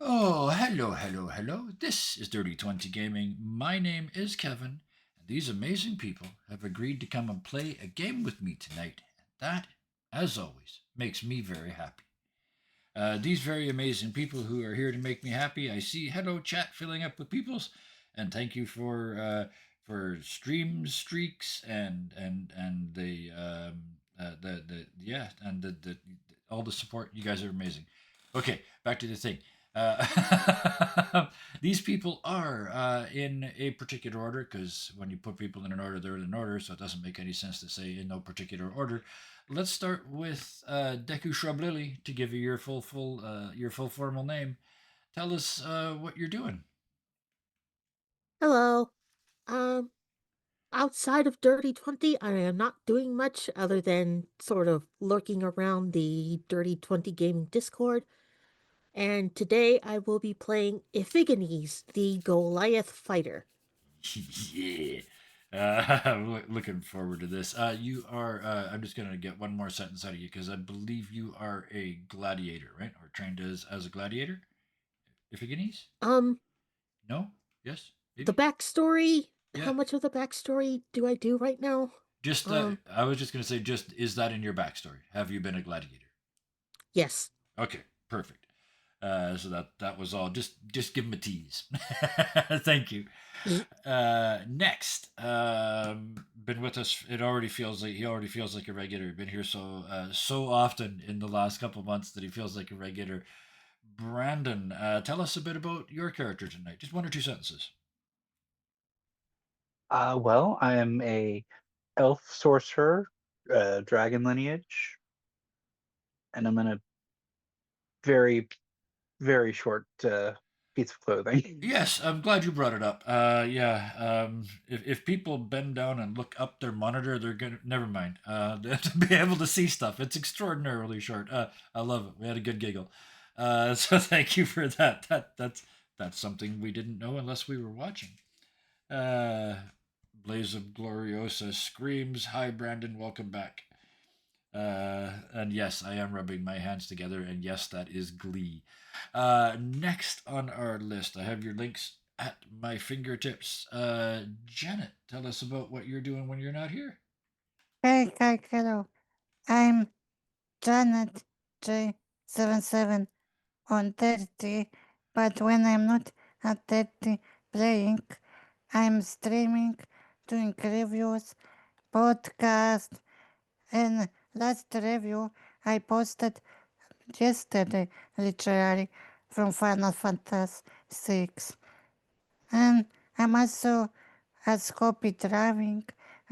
Oh, hello, hello, hello. This is Dirty 20 Gaming. My name is Kevin, and these amazing people have agreed to come and play a game with me tonight. And that, as always, makes me very happy. These very amazing people who are here to make me happy. I see hello chat filling up with peoples, and thank you for stream streaks and the yeah and the all the support. You guys are amazing. Okay, back to the thing. These people are in a particular order because when you put people in an order, they're in an order, so it doesn't make any sense to say in no particular order. Let's start with Deku Shrub Lily to give you your full formal name. Tell us what you're doing. Hello. Um, Outside of Dirty 20, I am not doing much other than sort of lurking around the Dirty 20 gaming Discord. And today I will be playing Iphigenes, the Goliath fighter. Yeah. I'm looking forward to this. You are. I'm just gonna get one more sentence out of you because I believe you are a gladiator, right? Or trained as a gladiator. Iphigenies? Um, No? Yes? the Maybe? backstory, Yeah. how much of the backstory do I do right now? Just. Um, I was just gonna say. Just is that in your backstory? Have you been a gladiator? yes. Okay. Perfect. So that was all. Just give him a tease. Thank you. Next, been with us. It already feels like he already feels like a regular. Been here so often in the last couple months that he feels like a regular. Brandon, tell us a bit about your character tonight. Just one or two sentences. Well, I am a elf sorcerer, dragon lineage, and I'm in a very, very short piece of clothing. Yes, I'm glad you brought it up. Yeah, if people bend down and look up their monitor, they're gonna never mind. To be able to see stuff, it's extraordinarily short. I love it. We had a good giggle. So thank you for that. That's something we didn't know unless we were watching. Uh, Blaze of Gloriosa screams, "Hi, Brandon, welcome back." And yes, I am rubbing my hands together, and yes, that is glee. Next on our list, I have your links at my fingertips. Janet, tell us about what you're doing when you're not here. Hi, hello. I'm Janet J77 on 30, but when I'm not at 30 playing, I'm streaming, doing reviews, podcast, and last review I posted yesterday, literally, from Final Fantasy 6. And I'm also as copy driving,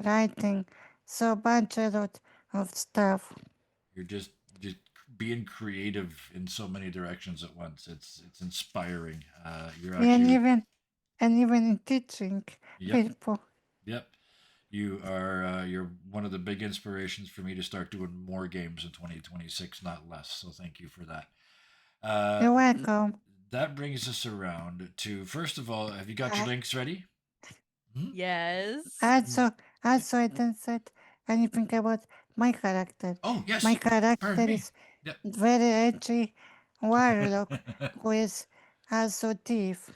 writing, so bunch a lot of stuff. You're just being creative in so many directions at once. It's inspiring. You're And actually even in teaching yep people. yep. You're one of the big inspirations for me to start doing more games in 2026, not less. So thank you for that. Uh, You're welcome. that brings us around to first of all, have you got your Uh, links ready? Hmm? Yes. also, also I didn't say anything about my character. Oh My yes, character pardon me. is Yep. very edgy warlock who is also thief.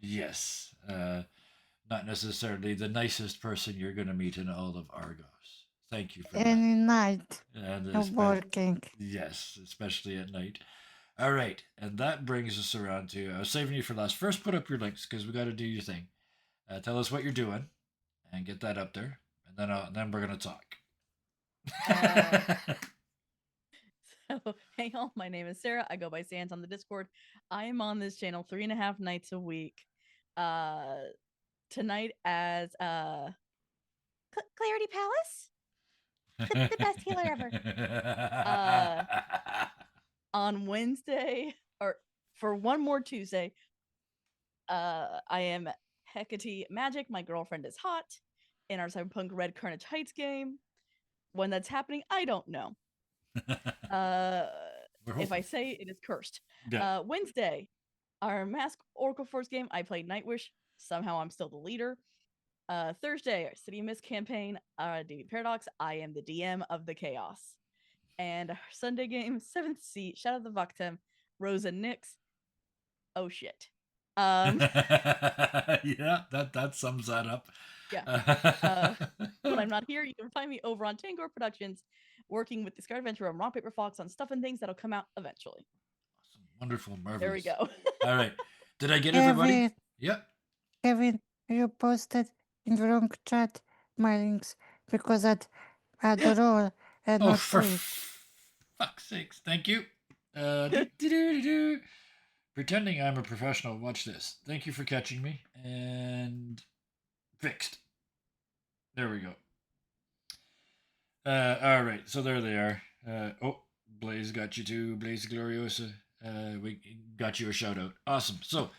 Yes, not necessarily the nicest person you're going to meet in all of Argos. Thank you for that. Any night And working. yes, especially at night. All right, and that brings us around to I was saving you for last. First, put up your links because we got to do your thing. Tell us what you're doing and get that up there, and then we're gonna talk. Uh, so, hey all, my name is Sarah. I go by Sans on the Discord. I am on this channel 3.5 nights a week. Uh, Tonight as Clarity Palace, the best healer ever. Uh, on Wednesday, or for one more Tuesday, I am Hecate Magic. My girlfriend is hot in our Cyberpunk Red Carnage Heights game. When that's happening, I don't know. Uh, We're if I hoping. say it is cursed. Yeah. Wednesday, our Mask Oracle Force game, I played Nightwish. Somehow I'm still the leader. Thursday, our City of Mist campaign, DB Paradox, I am the DM of the Chaos. And our Sunday game, 7th Seat, Shadow of the Vaktem, Rose and Nyx. oh shit. Yeah, that sums that up. Yeah. When I'm not here, you can find me over on Tangor Productions, working with Discard Adventure and Rock Paper Fox on stuff and things that'll come out eventually. Awesome. Wonderful, marvelous. There we go. All right. Did I get everybody? Kevin, Yep. Kevin, you posted in the wrong chat my links because I'd roll and Oh, not for Twitch. fuck's sakes. Thank you. Do-do-do-do. Pretending I'm a professional. Watch this. Thank you for catching me. And fixed. There we go. All right. So there they are. Oh, Blaze got you too. Blaze Gloriosa. We got you a shout out. Awesome. So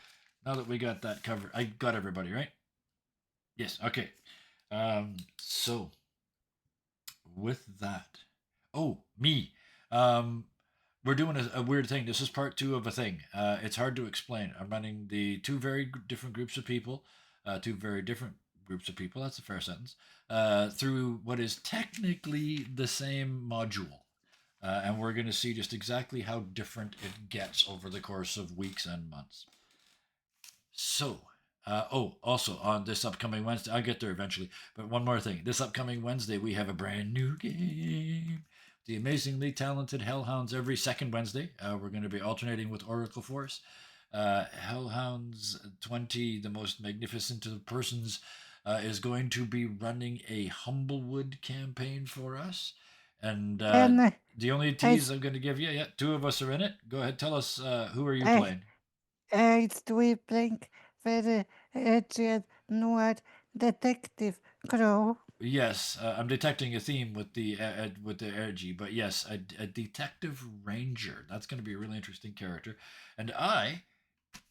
now that we got that covered, I got everybody, right? Yes. Okay. So with that, oh, me. We're doing a weird thing. This is part 2 of a thing. It's hard to explain. I'm running the two very different groups of people, two very different groups of people. That's a fair sentence. Through what is technically the same module. And we're going to see just exactly how different it gets over the course of weeks and months. So, also on this upcoming Wednesday, I'll get there eventually, but one more thing. This upcoming Wednesday, we have a brand new game. The amazingly talented Hellhounds every second Wednesday. We're going to be alternating with Oracle Force. Hellhounds 20, the most magnificent of persons, is going to be running a Humblewood campaign for us. And the only tease I'm going to give you, yeah, 2 of us are in it. Go ahead, tell us, who are you playing? It's we playing very edgy noir detective crew. Yes, I'm detecting a theme with the energy, but yes, a detective ranger. That's going to be a really interesting character, and I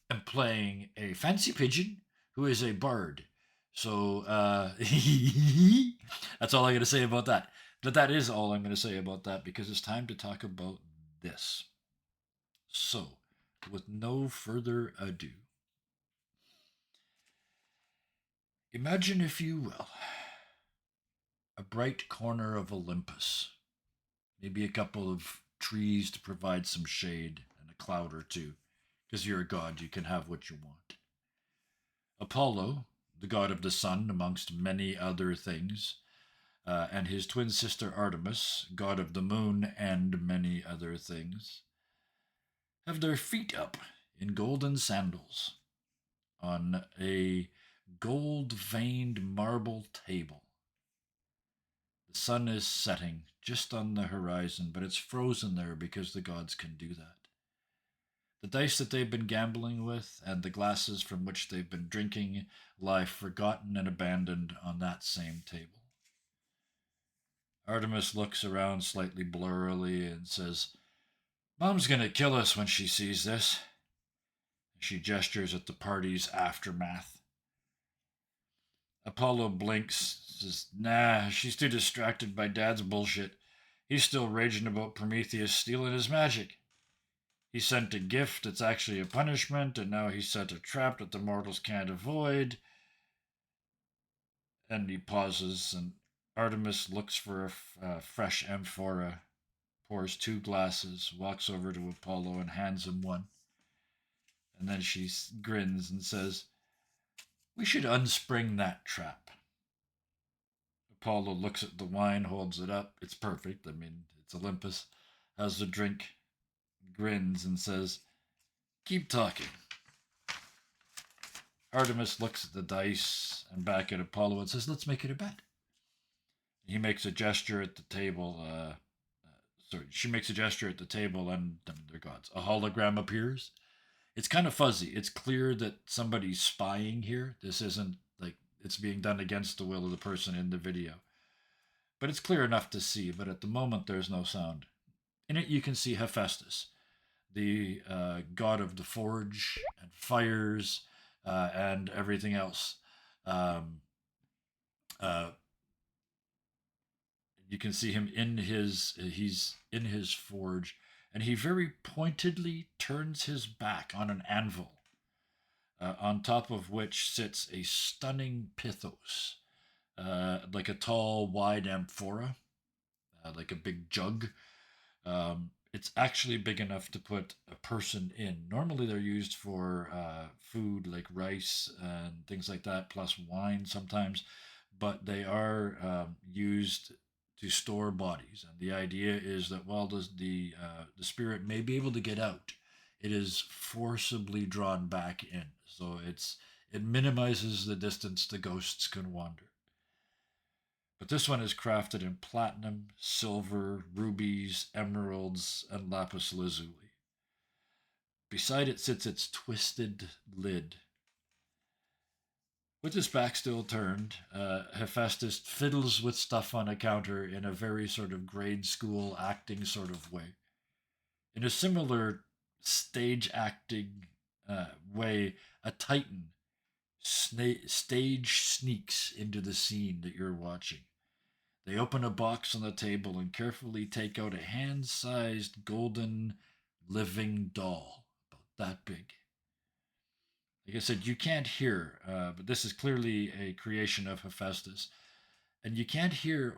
am playing a fancy pigeon who is a bard. So that's all I'm going to say about that. But that is all I'm going to say about that because it's time to talk about this. So, with no further ado, imagine, if you will, a bright corner of Olympus. Maybe a couple of trees to provide some shade and a cloud or two. Because you're a god, you can have what you want. Apollo, the god of the sun, amongst many other things, and his twin sister Artemis, god of the moon and many other things, have their feet up in golden sandals on a gold-veined marble table. The sun is setting just on the horizon, but it's frozen there because the gods can do that. The dice that they've been gambling with and the glasses from which they've been drinking lie forgotten and abandoned on that same table. Artemis looks around slightly blurrily and says, "Mom's gonna kill us when she sees this." She gestures at the party's aftermath. Apollo blinks, says, "Nah, she's too distracted by Dad's bullshit. He's still raging about Prometheus stealing his magic. He sent a gift that's actually a punishment, and now he set a trap that the mortals can't avoid." And he pauses, and Artemis looks for a fresh amphora, pours 2 glasses, walks over to Apollo and hands him one. And then she grins and says, "We should unspring that trap." Apollo looks at the wine, holds it up. It's perfect. I mean, it's Olympus. Has the drink, grins, and says, "Keep talking." Artemis looks at the dice and back at Apollo and says, "Let's make it a bet." He makes a gesture at the table. She makes a gesture at the table, and they're gods. A hologram appears. It's kind of fuzzy. It's clear that somebody's spying here. This isn't like it's being done against the will of the person in the video. But it's clear enough to see, but at the moment there's no sound. In it you can see Hephaestus, the god of the forge and fires and everything else. You can see him he's in his forge, and he very pointedly turns his back on an anvil, on top of which sits a stunning pithos, like a tall, wide amphora, like a big jug. it's actually big enough to put a person in. Normally, they're used for food like rice and things like that, plus wine sometimes, but they are used to store bodies. And the idea is that while the spirit may be able to get out, it is forcibly drawn back in. So it minimizes the distance the ghosts can wander. But this one is crafted in platinum, silver, rubies, emeralds, and lapis lazuli. Beside it sits its twisted lid. With his back still turned, Hephaestus fiddles with stuff on a counter in a very sort of grade school acting sort of way. In a similar stage acting way, a titan stage sneaks into the scene that you're watching. They open a box on the table and carefully take out a hand-sized golden living doll, about that big. Like I said, you can't hear, but this is clearly a creation of Hephaestus, and you can't hear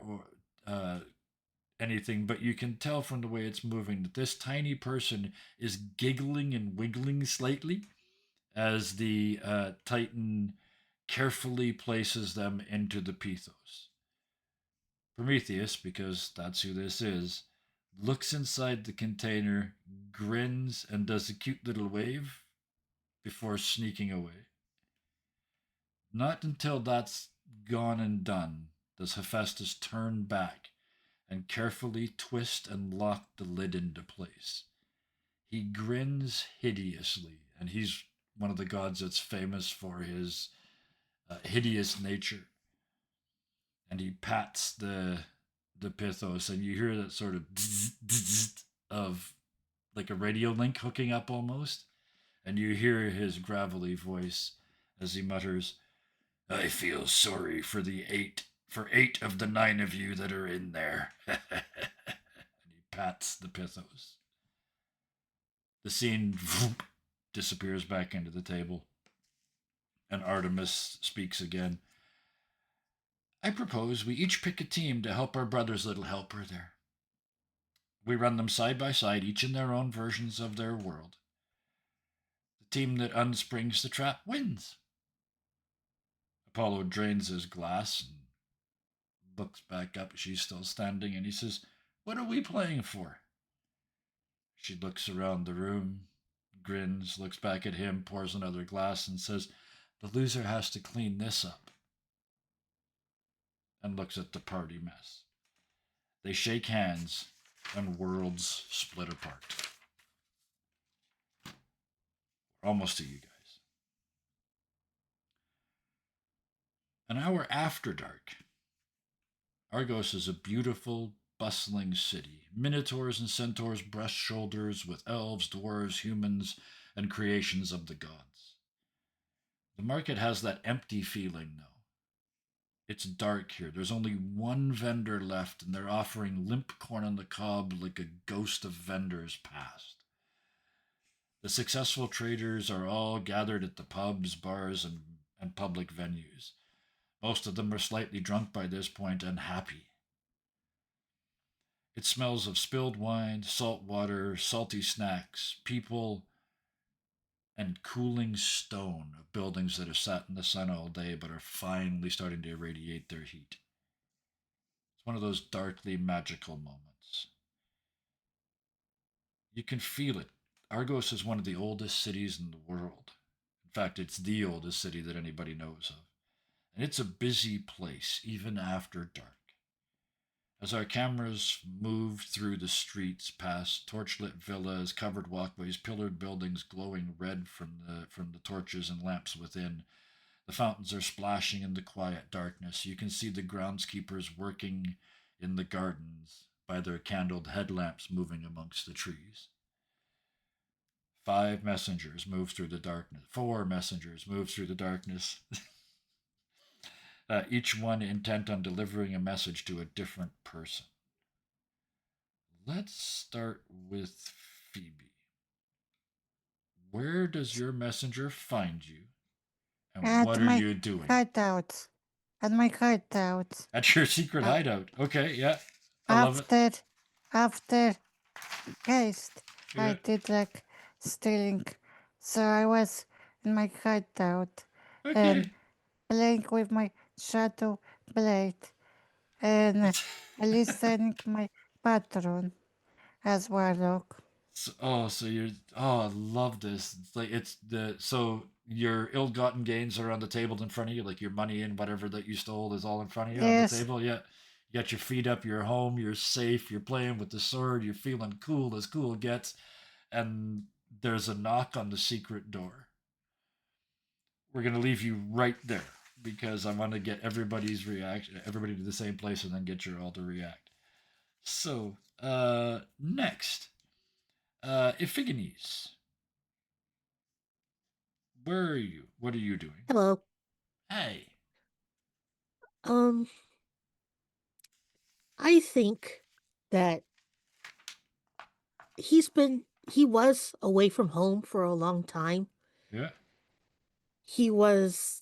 anything, but you can tell from the way it's moving that this tiny person is giggling and wiggling slightly as the Titan carefully places them into the Pithos. Prometheus, because that's who this is, looks inside the container, grins, and does a cute little wave before sneaking away. Not until that's gone and done does Hephaestus turn back and carefully twist and lock the lid into place. He grins hideously, and he's one of the gods that's famous for his hideous nature. And he pats the Pithos, and you hear that sort of of like a radio link hooking up almost, and you hear his gravelly voice as he mutters, "I feel sorry for eight of the 9 of you that are in there." And he pats the Pithos. The scene disappears back into the table, and Artemis speaks again. "I propose we each pick a team to help our brother's little helper there. We run them side by side, each in their own versions of their world. The team that unsprings the trap wins." Apollo drains his glass and looks back up. She's still standing, and he says, "What are we playing for?" She looks around the room, grins, looks back at him, pours another glass, and says, "The loser has to clean this up," and looks at the party mess. They shake hands, and worlds split apart. We're almost to you guys. An hour after dark, Argos is a beautiful, bustling city. Minotaurs and centaurs brush shoulders with elves, dwarves, humans, and creations of the gods. The market has that empty feeling, though. It's dark here. There's only one vendor left, and they're offering limp corn on the cob like a ghost of vendors past. The successful traders are all gathered at the pubs, bars, and public venues. Most of them are slightly drunk by this point and happy. It smells of spilled wine, salt water, salty snacks, people, and cooling stone of buildings that have sat in the sun all day but are finally starting to irradiate their heat. It's one of those darkly magical moments. You can feel it. Argos is one of the oldest cities in the world. In fact, it's the oldest city that anybody knows of. And it's a busy place, even after dark. As our cameras moved through the streets, past torchlit villas, covered walkways, pillared buildings glowing red from the torches and lamps within, the fountains are splashing in the quiet darkness. You can see the groundskeepers working in the gardens by their candled headlamps moving amongst the trees. 5 messengers move through the darkness. 4 messengers move through the darkness. Each one intent on delivering a message to a different person. Let's start with Phoebe. Where does your messenger find you? And what are you doing? Hideout. At my hideout. At your secret hideout. Okay, yeah. I love it. After haste. I Yeah. did like stealing. So I was in my hideout Okay. and playing with my shadow blade and listening my patron as warlock. So you're I love this. It's like so your ill-gotten gains are on the table in front of you, like your money and whatever that you stole is all in front of you on the Yes, table. Yeah, you got your feet up, you're home, you're safe, you're playing with the sword, you're feeling cool as cool gets, and there's a knock on the secret door. We're gonna leave you right there because I want to get everybody's reaction, everybody to the same place, and then get your all to react. So, next, Iphigenes. Where are you? What are you doing? Hello. Hey. Um, I think that he was away from home for a long time. Yeah. He was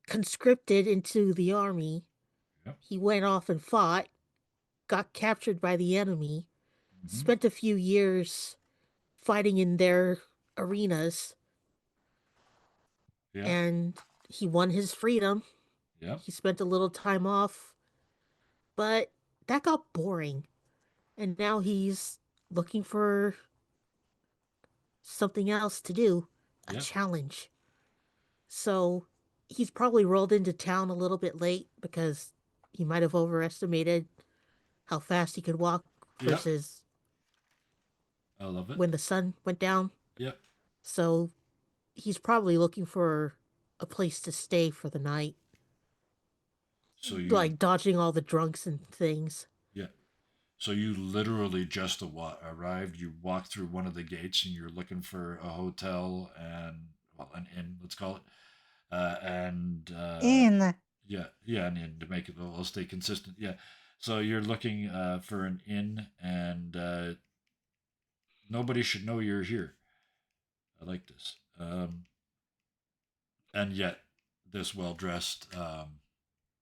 conscripted into the army. Yep. He went off and fought, got captured by the enemy, Mm-hmm. spent a few years fighting in their arenas, Yeah. and he won his freedom. Yep. He spent a little time off, but that got boring. And now he's looking for something else to do, a Yep. challenge. So he's probably rolled into town a little bit late because he might have overestimated how fast he could walk Yep. versus I love it. when the sun went down. Yep. So he's probably looking for a place to stay for the night, So you like dodging all the drunks and things. yeah. So you literally just arrived. You walked through one of the gates, and you're looking for a hotel and an inn, let's call it. And in. yeah, an inn to make it. I'll stay consistent. Yeah. So you're looking for an inn, and nobody should know you're here. I like this. And yet, this well-dressed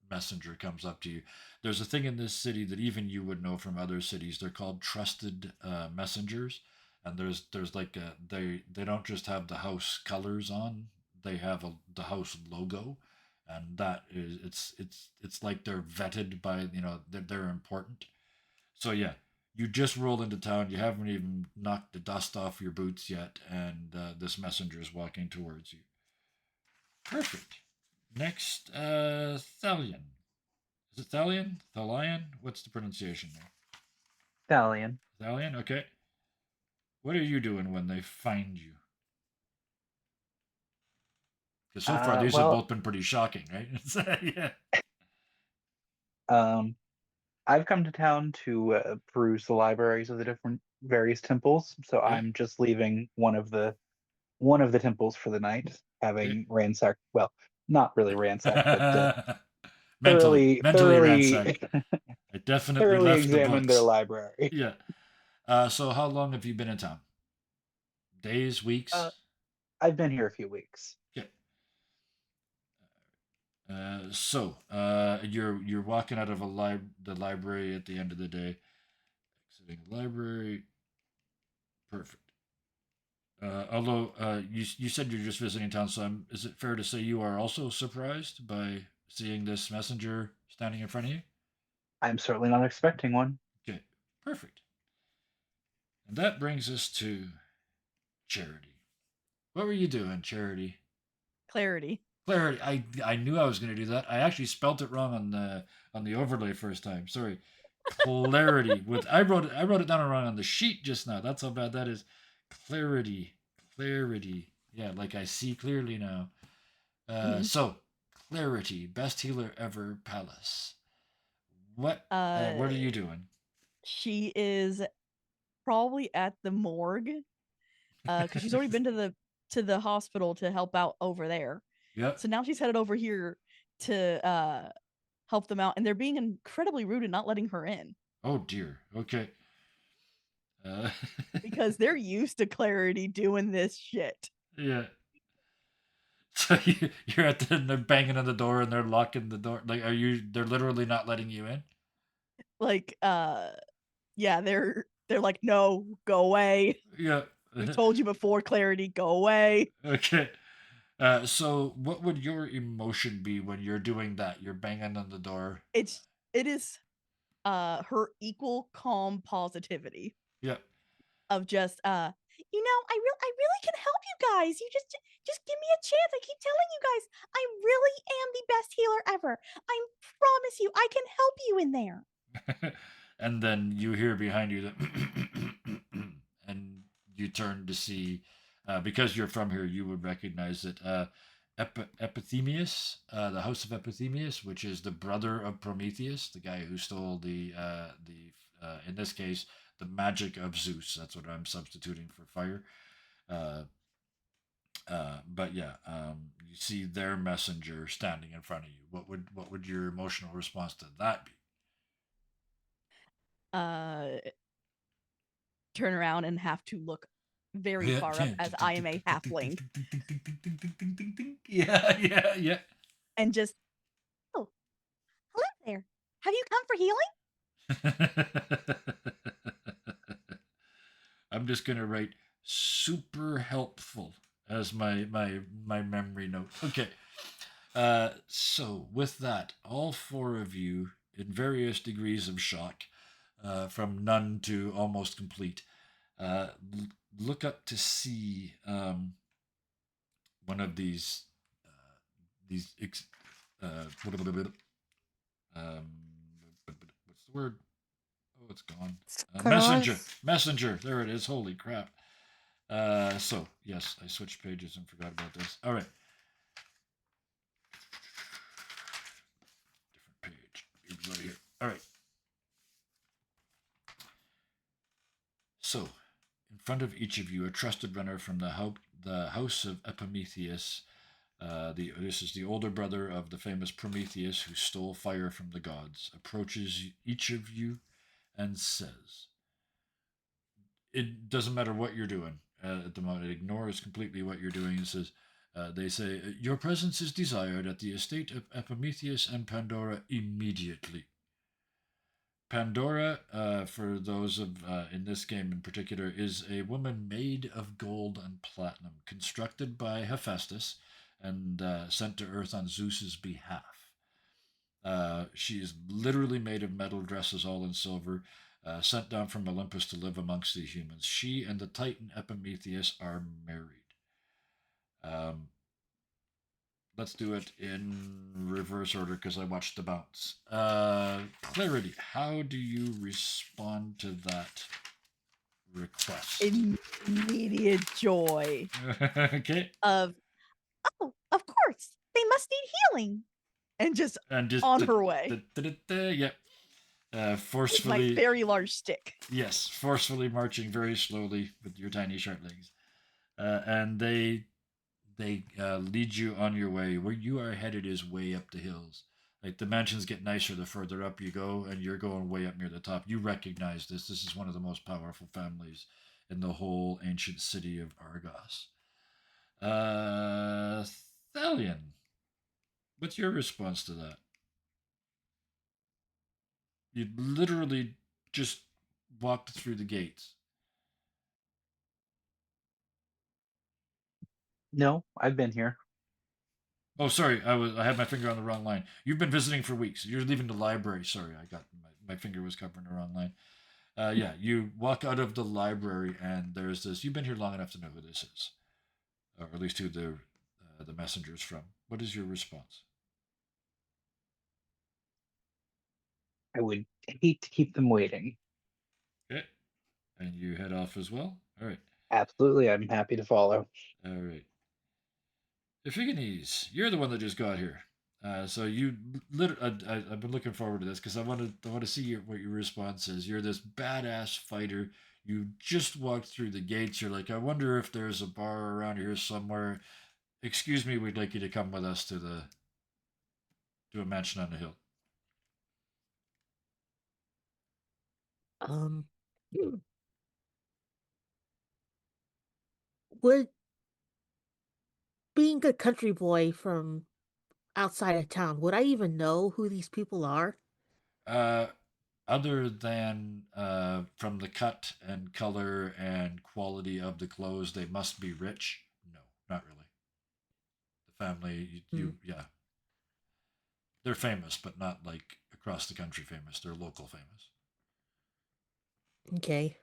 messenger comes up to you. There's a thing in this city that even you would know from other cities. They're called trusted messengers, and there's like they don't just have the house colors on. They have the house logo, and that is it's like they're vetted by they're important. So yeah, you just rolled into town. You haven't even knocked the dust off your boots yet, and this messenger is walking towards you. Perfect. Next, Thalion. Is it Thalion? Thalion? What's the pronunciation there? Stallion. Thalion? Okay. What are you doing when they find you? Because so far these have Well, both been pretty shocking, right? Yeah. I've come to town to peruse the libraries of the different various temples, so Yeah. I'm just leaving one of the temples for the night, having ransacked. Well, not really ransacked, but mentally thoroughly ransacked. I definitely thoroughly left the examined their books. library. Yeah. So how long have you been in town? Days, weeks? I've been here a few weeks. Okay. You're walking out of the library at the end of the day, exiting the library. Perfect. Although you said you're just visiting town, so is it fair to say you are also surprised by seeing this messenger standing in front of you? I'm certainly not expecting one. Okay, perfect. And that brings us to Charity. What were you doing, Charity? Clarity. Clarity. I knew I was going to do that. I actually spelt it wrong on the overlay first time. Sorry. Clarity. I wrote it down wrong on the sheet just now. That's how bad that is. Clarity. Clarity. Yeah, like I see clearly now. So Clarity, best healer ever, Palace. What are you doing? She is probably at the morgue because she's already been to the hospital to help out over there. Yep. So now she's headed over here to help them out, and they're being incredibly rude and not letting her in Oh dear. Okay. because they're used to Clarity doing this shit. Yeah. So you're at they're banging on the door and they're locking the door. Like, they're literally not letting you in? Like, yeah, they're They're like, no, go away. Yeah. We told you before, Clarity, go away. Okay. So what would your emotion be when you're doing that? You're banging on the door. It is her equal calm positivity Yeah. of just I really can help you guys. You just give me a chance. I keep telling you guys, I really am the best healer ever. I promise you, I can help you in there. And then you hear behind you that and you turn to see because you're from here you would recognize it Epithemius, the house of Epithemius, which is the brother of Prometheus, the guy who stole the in this case the magic of Zeus. That's what I'm substituting for fire. But yeah, you see their messenger standing in front of you. What would your emotional response to that be? Turn around and have to look very Yeah, far up yeah. as I am a halfling. Yeah. And just, oh, hello there. Have you come for healing? I'm just gonna write super helpful as my memory note. Okay. So with that, all four of you in various degrees of shock, from none to almost complete, look up to see one of these what's the word? Oh, it's gone. Messenger. There it is. Holy crap. So yes, I switched pages and forgot about this. All right. Different page. Right here. All right. So, in front of each of you, a trusted runner from the house of Epimetheus. This is the older brother of the famous Prometheus who stole fire from the gods. Approaches each of you and says, "It doesn't matter what you're doing at the moment. It ignores completely what you're doing." It says, "They say your presence is desired at the estate of Epimetheus and Pandora immediately." Pandora, for those of in this game in particular, is a woman made of gold and platinum, constructed by Hephaestus and sent to Earth on Zeus's behalf. She is literally made of metal, dresses all in silver, sent down from Olympus to live amongst the humans. She and the Titan Epimetheus are married. Let's do it in reverse order because I watched the bounce. Clarity, how do you respond to that request? Immediate joy. Okay. Of of course, they must need healing. And just on her way. Yep. Forcefully. With my very large stick. Yes, forcefully marching very slowly with your tiny short legs. And they lead you on your way. Where you are headed is way up the hills. Like the mansions get nicer the further up you go, and you're going way up near the top. You recognize this. This is one of the most powerful families in the whole ancient city of Argos. Thalion, what's your response to that? You literally just walked through the gates. No, I've been here. Oh, sorry, I had my finger on the wrong line. You've been visiting for weeks. You're leaving the library. Sorry, I got my finger was covering the wrong line. Yeah, you walk out of the library and there's this. You've been here long enough to know who this is, or at least who the messenger's from. What is your response? I would hate to keep them waiting. Okay, and you head off as well. All right. Absolutely, I'm happy to follow. All right. Iphigenes, you're the one that just got here. So you I've been looking forward to this because I want to see what your response is. You're this badass fighter. You just walked through the gates. You're like, I wonder if there's a bar around here somewhere. Excuse me, we'd like you to come with us to a mansion on the hill. Would being a country boy from outside of town, would I even know who these people are? other than from the cut and color and quality of the clothes, they must be rich. No, not really. The family, Hmm. yeah, they're famous, but not like across the country famous. They're local famous. Okay.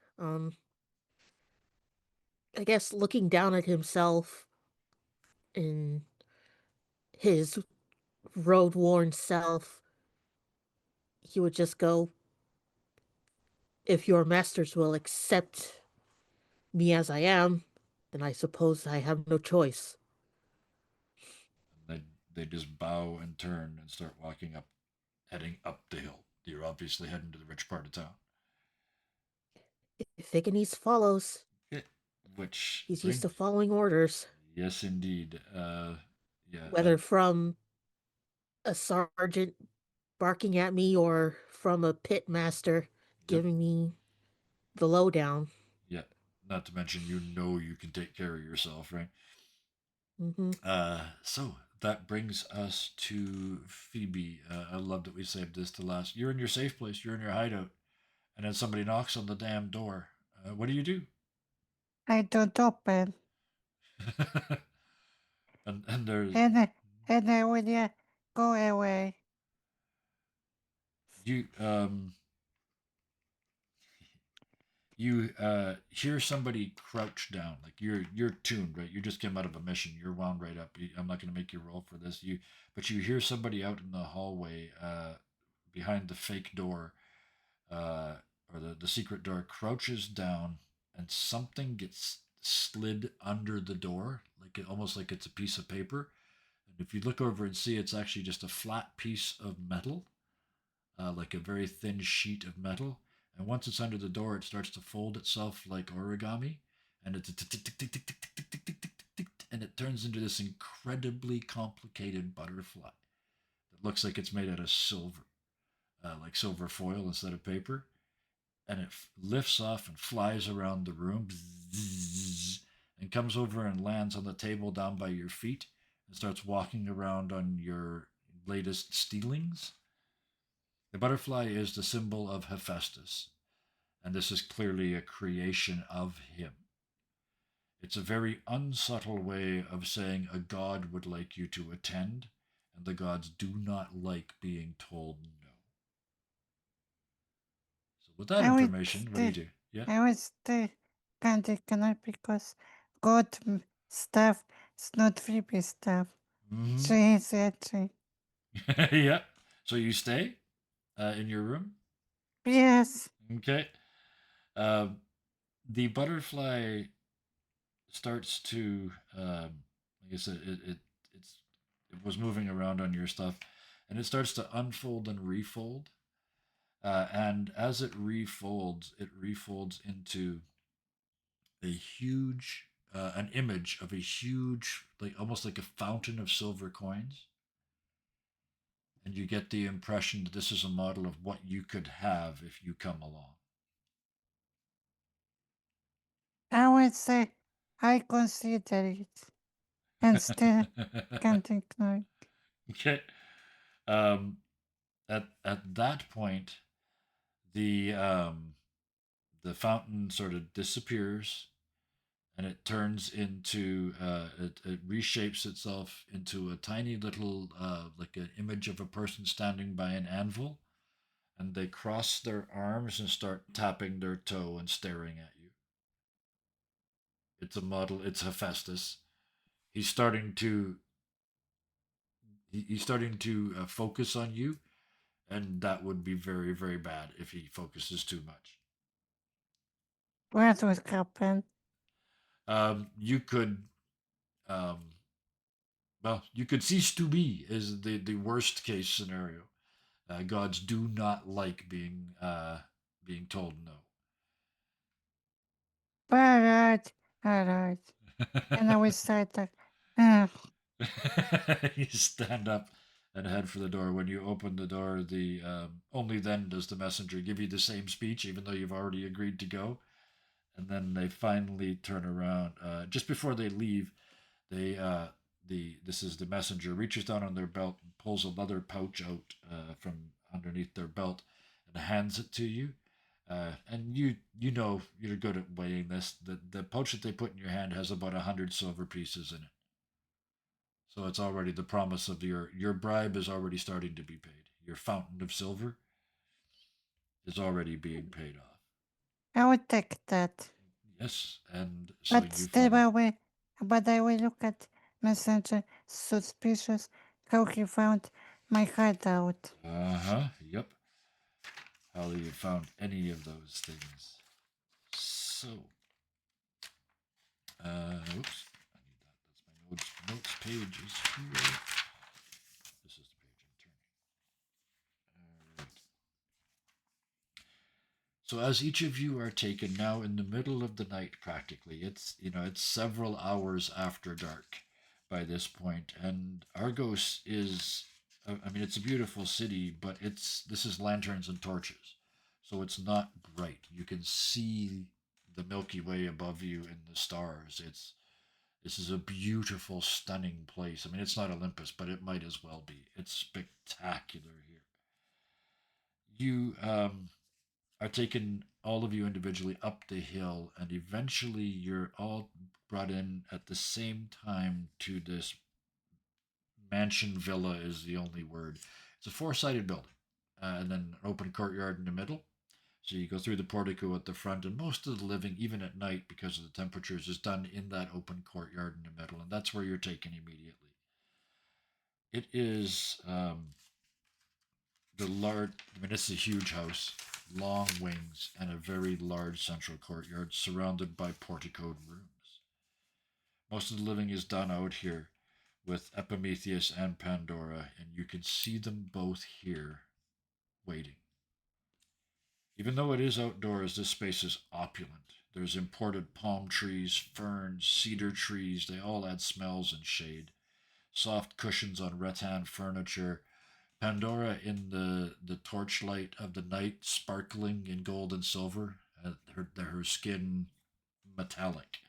I guess looking down at himself in his road worn self, he would just go, if your masters will accept me as I am, then I suppose I have no choice. And they just bow and turn and start walking up, heading up the hill. You're obviously heading to the rich part of town. If Iganese follows, Yeah, which he's used brings, to following orders, yes, indeed. Yeah, whether from a sergeant barking at me or from a pit master yep, giving me the lowdown. yeah. Not to mention, you can take care of yourself, right? Hmm. So that brings us to Phoebe. I love that we saved this to last. You're in your safe place. You're in your hideout, and then somebody knocks on the damn door. What do you do? I don't open. And there's And I will go away. you you hear somebody crouch down, like you're tuned, right? You just came out of a mission, you're wound right up. I'm not going to make you roll for this. But you hear somebody out in the hallway, behind the fake door, uh or the secret door, crouches down, and something gets slid under the door, like almost like it's a piece of paper. And if you look over and see, it's actually just a flat piece of metal, like a very thin sheet of metal. And once it's under the door, it starts to fold itself like origami, and and it turns into this incredibly complicated butterfly that looks like it's made out of silver, like silver foil instead of paper. And it lifts off and flies around the room, and comes over and lands on the table down by your feet, and starts walking around on your latest stealings. The butterfly is the symbol of Hephaestus, and this is clearly a creation of him. It's a very unsubtle way of saying a god would like you to attend, and the gods do not like being told no. So, with that I would information, what do you stay. do? Yeah. I would stay candy canal because God stuff is not freebie stuff. Mm-hmm. So it's actually Yeah. So you stay in your room. yes. Okay. Um, the butterfly starts to, like I said, it was moving around on your stuff, and it starts to unfold and refold. And as it refolds into a huge, an image of a huge, like almost like a fountain of silver coins. And you get the impression that this is a model of what you could have if you come along. I would say I consider it and still can't ignore it. Okay. Um, at that point, the um, the fountain sort of disappears, and it turns into, it reshapes itself into a tiny little, like an image of a person standing by an anvil, and they cross their arms and start tapping their toe and staring at you. It's a model. It's Hephaestus. He's starting to he's starting to focus on you, and that would be very, very bad if he focuses too much. What would happen? You could, um, well, you could cease to be is the worst case scenario. Gods do not like being told Alright, alright. And I will start like, uh, You stand up and head for the door. When you open the door, the only then does the messenger give you the same speech, even though you've already agreed to go. And then they finally turn around. Just before they leave, they this is the messenger reaches down on their belt and pulls a leather pouch out from underneath their belt, and and hands it to you. And you know you're good at weighing this. The pouch that they put in your hand has about 100 silver pieces in it. So it's already the promise of your bribe is already starting to be paid. Your fountain of silver is already being paid off. I would take that. Yes, and so But you still, found. I will look at Messenger suspicious how he found my hideout. Yep. How you found any of those things? So, oops, I need that. That's my notes page is here. This is the page I'm turning. All right. So as each of you are taken now in the middle of the night, practically, it's several hours after dark by this point, and Argos is, I mean, it's a beautiful city, but this is lanterns and torches, so it's not bright. You can see the Milky Way above you and the stars. This is a beautiful, stunning place. I mean, it's not Olympus, but it might as well be. It's spectacular here. You are taken, all of you individually, up the hill, and eventually you're all brought in at the same time to this mansion. Villa is the only word. It's a four-sided building, and then an open courtyard in the middle. So you go through the portico at the front, and most of the living, even at night, because of the temperatures, is done in that open courtyard in the middle, and that's where you're taken immediately. It is the large, I mean, it's a huge house, long wings, and a very large central courtyard surrounded by porticoed rooms. Most of the living is done out here with Epimetheus and Pandora, and you can see them both here waiting. Even though it is outdoors, this space is opulent. There's imported palm trees, ferns, cedar trees. They all add smells and shade. Soft cushions on rattan furniture. Pandora in the torchlight of the night, sparkling in gold and silver. Her skin metallic.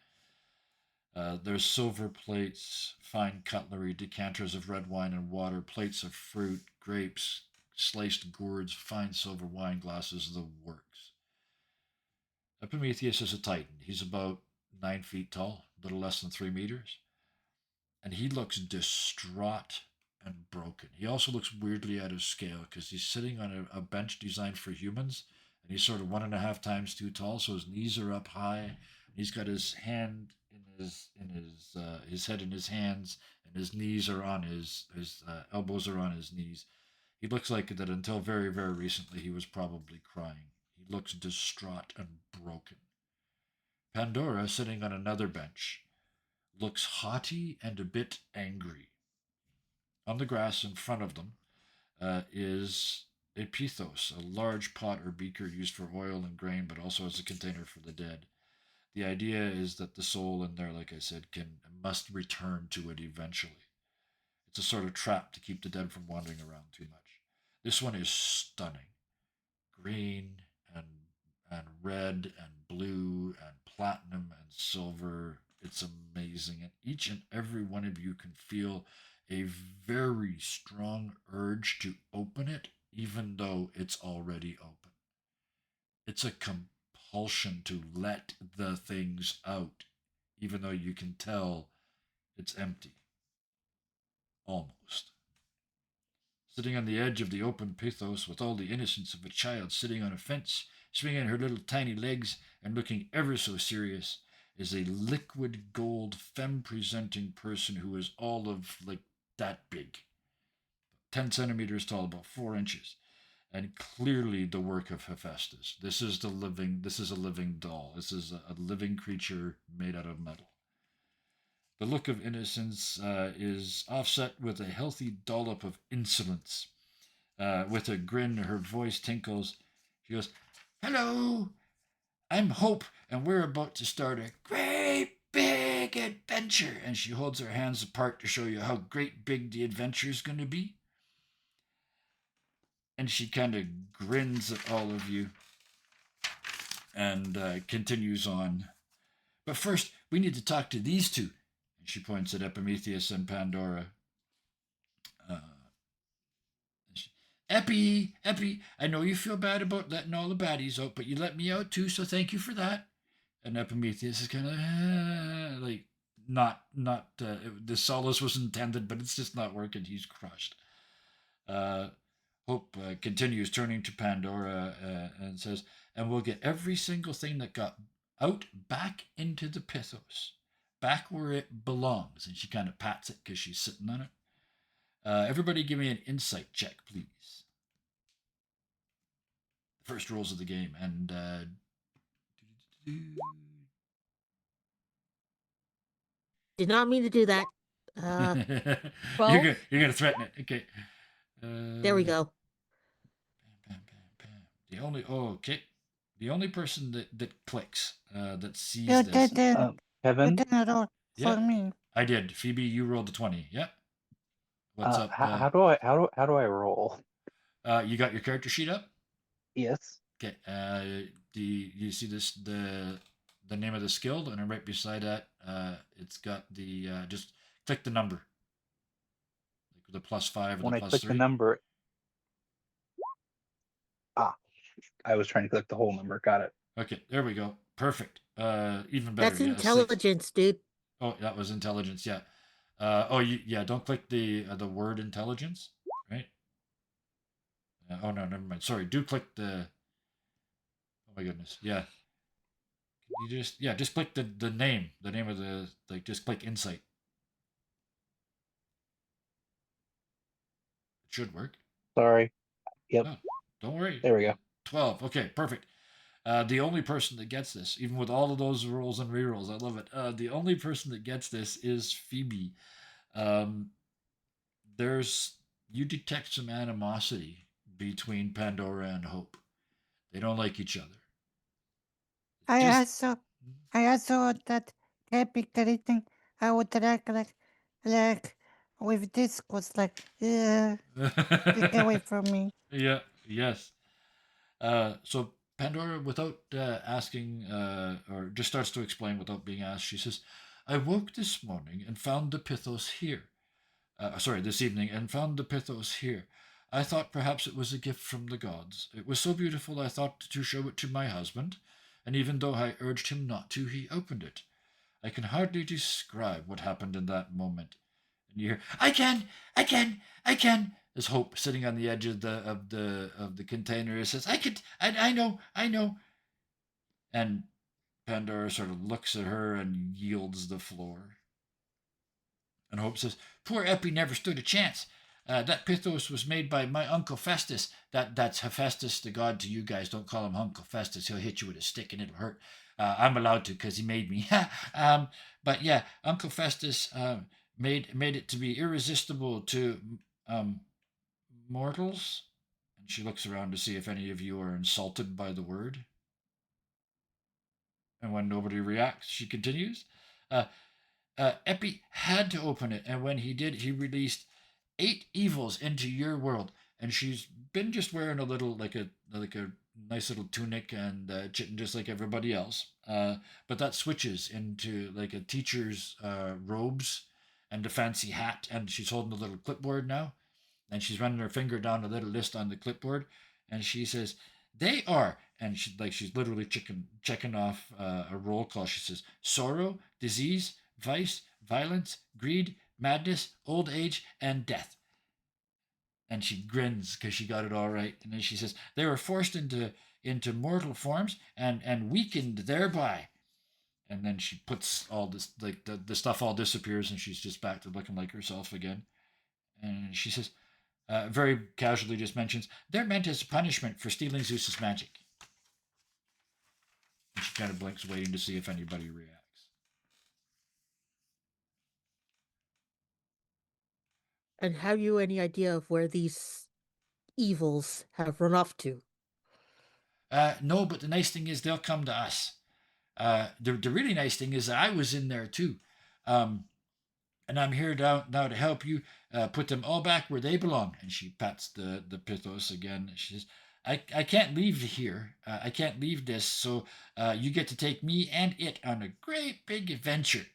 There's silver plates, fine cutlery, decanters of red wine and water, plates of fruit, grapes, sliced gourds, fine silver wine glasses, the works. Epimetheus is a titan. He's about 9 feet tall, a little less than 3 meters, and he looks distraught and broken. He also looks weirdly out of scale because he's sitting on a bench designed for humans, and he's sort of 1.5 times too tall, so his knees are up high. And he's got his hand his head in his hands, and his knees are on his elbows are on his knees. He looks like that until very, very recently he was probably crying. He looks distraught and broken. Pandora, sitting on another bench, looks haughty and a bit angry. On the grass in front of them is a pithos, a large pot or beaker used for oil and grain, but also as a container for the dead. The idea is that the soul in there, like I said, must return to it eventually. It's a sort of trap to keep the dead from wandering around too much. This one is stunning. Green and red and blue and platinum and silver. It's amazing. And each and every one of you can feel a very strong urge to open it, even though it's already open. It's a compulsion to let the things out, even though you can tell it's empty. Almost. Sitting on the edge of the open pithos with all the innocence of a child sitting on a fence, swinging her little tiny legs and looking ever so serious, is a liquid gold femme-presenting person who is all of like that big. 10 centimeters tall, about 4 inches, and clearly the work of Hephaestus. This is a living doll. This is a living creature made out of metal. The look of innocence is offset with a healthy dollop of insolence. With a grin, her voice tinkles. She goes, "Hello, I'm Hope, and we're about to start a great big adventure." And she holds her hands apart to show you how great big the adventure is going to be. And she kind of grins at all of you and continues on. "But first, we need to talk to these two." And she points at Epimetheus and Pandora. Epi, I know you feel bad about letting all the baddies out, but you let me out too, so thank you for that. And Epimetheus is kind of like not the solace was intended, but it's just not working. He's crushed. Hope continues, turning to Pandora and says, "And we'll get every single thing that got out back into the Pythos, back where it belongs." And she kind of pats it because she's sitting on it. Everybody, give me an insight check, please. First rules of the game, and Did not mean to do that. Well, you're gonna threaten it. Okay. There we go. The only okay. The only person that clicks that sees You this. didn't. You Kevin, didn't roll Yeah. for me. I did. Phoebe, you rolled a 20. Yeah. What's up? how do I roll? You got your character sheet up? Yes. Okay. Do you see this the name of the skill, and right beside that, it's got the just click the number, like the +5 or When the I click +3. the number, I was trying to click the whole number. Got it. Okay, there we go. Perfect. Even better. That's Yeah, 6. intelligence, dude. Oh, that was intelligence. Yeah. Don't click the word intelligence, right? Oh no, never mind. Sorry. Do click the. Oh my goodness. Yeah. You just click the name of the just click insight. It should work. Sorry. Yep. Oh, don't worry. There we go. 12. Okay, perfect. The only person that gets this, even with all of those rolls and rerolls, I love it. The only person that gets this is Phoebe. You detect some animosity between Pandora and Hope. They don't like each other. I Just- also that everything I would like with this was like, get away from me. Yeah. Yes. So Pandora, without asking, or just starts to explain without being asked, she says, "I woke this morning and found the Pythos here. This evening, and found the Pythos here. I thought perhaps it was a gift from the gods. It was so beautiful I thought to show it to my husband, and even though I urged him not to, he opened it. I can hardly describe what happened in that moment." And you hear, "I can." As Hope, sitting on the edge of the container, says, I know." And Pandora sort of looks at her and yields the floor. And Hope says, "Poor Epi never stood a chance. That Pythos was made by my Uncle Festus. That's Hephaestus, the god to you guys. Don't call him Uncle Festus. He'll hit you with a stick and it'll hurt. I'm allowed to because he made me. But yeah, Uncle Festus made it to be irresistible to mortals." And she looks around to see if any of you are insulted by the word. And when nobody reacts, she continues. Epi had to open it, and when he did, he released 8 evils into your world. And she's been just wearing a little like a nice little tunic and just like everybody else. But that switches into like a teacher's robes and a fancy hat, and she's holding a little clipboard now, and she's running her finger down a little list on the clipboard, and she says, "They are," and she's literally checking off a roll call. She says, "Sorrow, disease, vice, violence, greed, madness, old age, and death." And she grins because she got it all right. And then she says, "They were forced into mortal forms and weakened thereby." And then she puts all this, like the stuff all disappears, and she's just back to looking like herself again. And she says, very casually just mentions, "They're meant as a punishment for stealing Zeus's magic." And she kind of blinks, waiting to see if anybody reacts. And have you any idea of where these evils have run off to? No, but the nice thing is they'll come to us. The really nice thing is that I was in there too. And I'm here now to help you put them all back where they belong. And she pats the Pythos again. She says, I can't leave here. I can't leave this. So you get to take me and it on a great big adventure."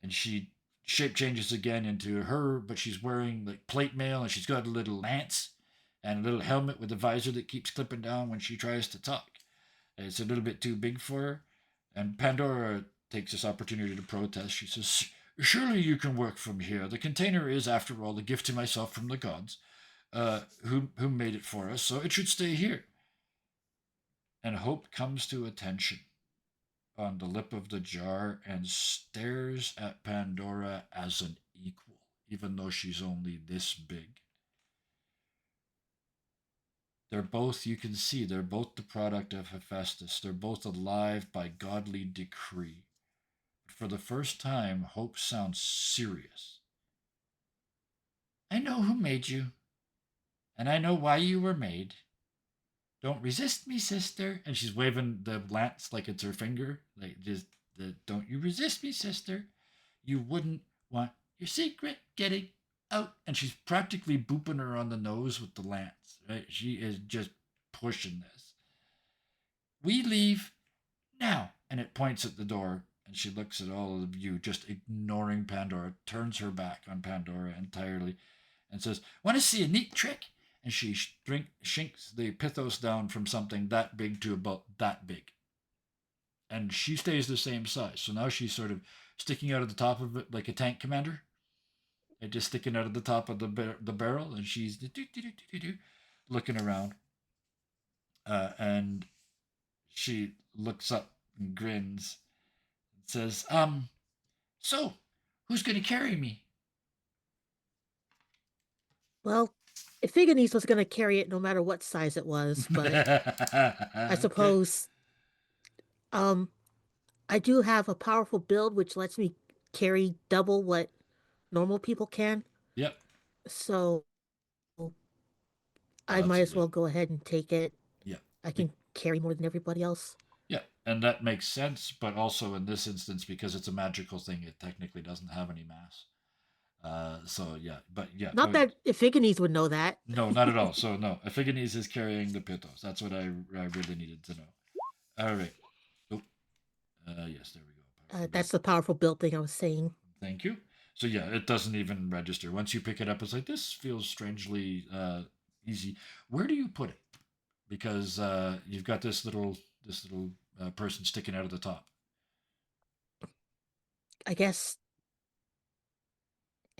And she shape changes again into her, but she's wearing like plate mail, and she's got a little lance. and a little helmet with a visor that keeps clipping down when she tries to talk. It's a little bit too big for her. And Pandora takes this opportunity to protest. She says, "Surely you can work from here. The container is, after all, a gift to myself from the gods, who made it for us, so it should stay here." And Hope comes to attention on the lip of the jar and stares at Pandora as an equal, even though she's only this big. They're both, you can see, they're both the product of Hephaestus. They're both alive by godly decree. For the first time, Hope sounds serious. "I know who made you, and I know why you were made. Don't resist me, sister." And she's waving the lance like it's her finger. Like, just, don't you resist me, sister. You wouldn't want your secret getting out. And she's practically booping her on the nose with the lance. Right? She is just pushing this. "We leave now." And it points at the door. And she looks at all of you, just ignoring Pandora, turns her back on Pandora entirely, and says, "Want to see a neat trick?" And she shrinks the Pythos down from something that big to about that big. And she stays the same size. So now she's sort of sticking out of the top of it like a tank commander. And just sticking out of the top of the barrel. And she's looking around. And she looks up and grins and says, "So, who's going to carry me?" Well, Iphigenes was going to carry it no matter what size it was, but I suppose I do have a powerful build which lets me carry double what normal people can. Yep. So I that's might as good. well go ahead and take it. Yeah. I can carry more than everybody else. Yeah, and that makes sense, but also in this instance, because it's a magical thing, it technically doesn't have any mass. So yeah, but yeah. Not that Iphigenes would know that. No, not at all. So no, Iphigenes is carrying the Pythos. That's what I really needed to know. All right. Oh, yes, there we go. That's the powerful build thing I was saying. Thank you. So yeah, it doesn't even register. Once you pick it up, it's like, this feels strangely easy. Where do you put it? Because you've got this little person sticking out of the top. I guess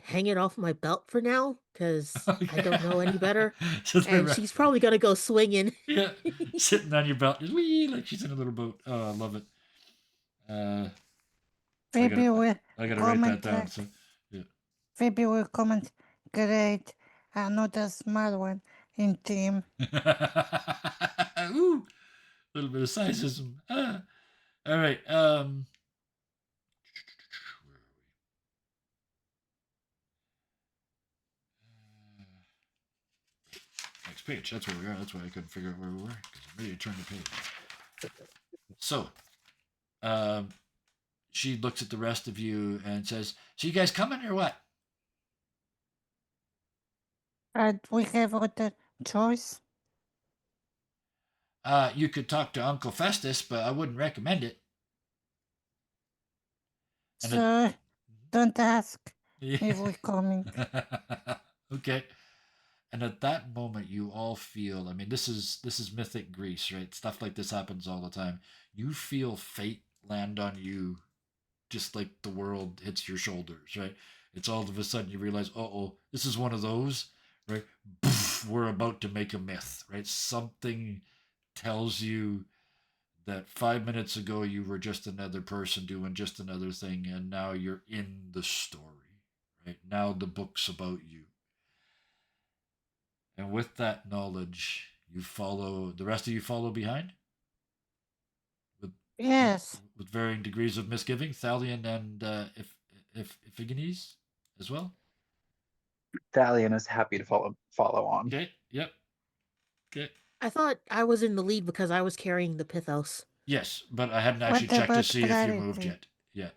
hang it off my belt for now, because I don't know any better. So and she's probably going to go swinging. Yeah, sitting on your belt, just wee, like she's in a little boat. Oh, I love it. Maybe we'll I gotta write that comment down. like, So, yeah. Maybe we'll comment, "Great, another smart one in team." Ooh, a little bit of sizism. All right. Where are we? Next page. That's where we are. That's why I couldn't figure out where we were, because I'm ready to turn the page. So, she looks at the rest of you and says, "So you guys coming or what?" We have other choice. You could talk to Uncle Festus, but I wouldn't recommend it. And So, don't ask Yeah. if we're coming. Okay. And at that moment, you all feel, I mean, this is mythic Greece, right? Stuff like this happens all the time. You feel fate land on you, just like the world hits your shoulders, right? It's all of a sudden you realize, oh, this is one of those, right? We're about to make a myth, right? Something tells you that 5 minutes ago you were just another person doing just another thing, and now you're in the story, right? Now the book's about you. And with that knowledge, the rest of you follow behind? Yes. With varying degrees of misgiving, Thalion and Iphigenes as well? Thalion is happy to follow on. Okay, yep. Okay. I thought I was in the lead because I was carrying the Pythos. Yes, but I hadn't actually What checked to about see if you moved clarity? yet.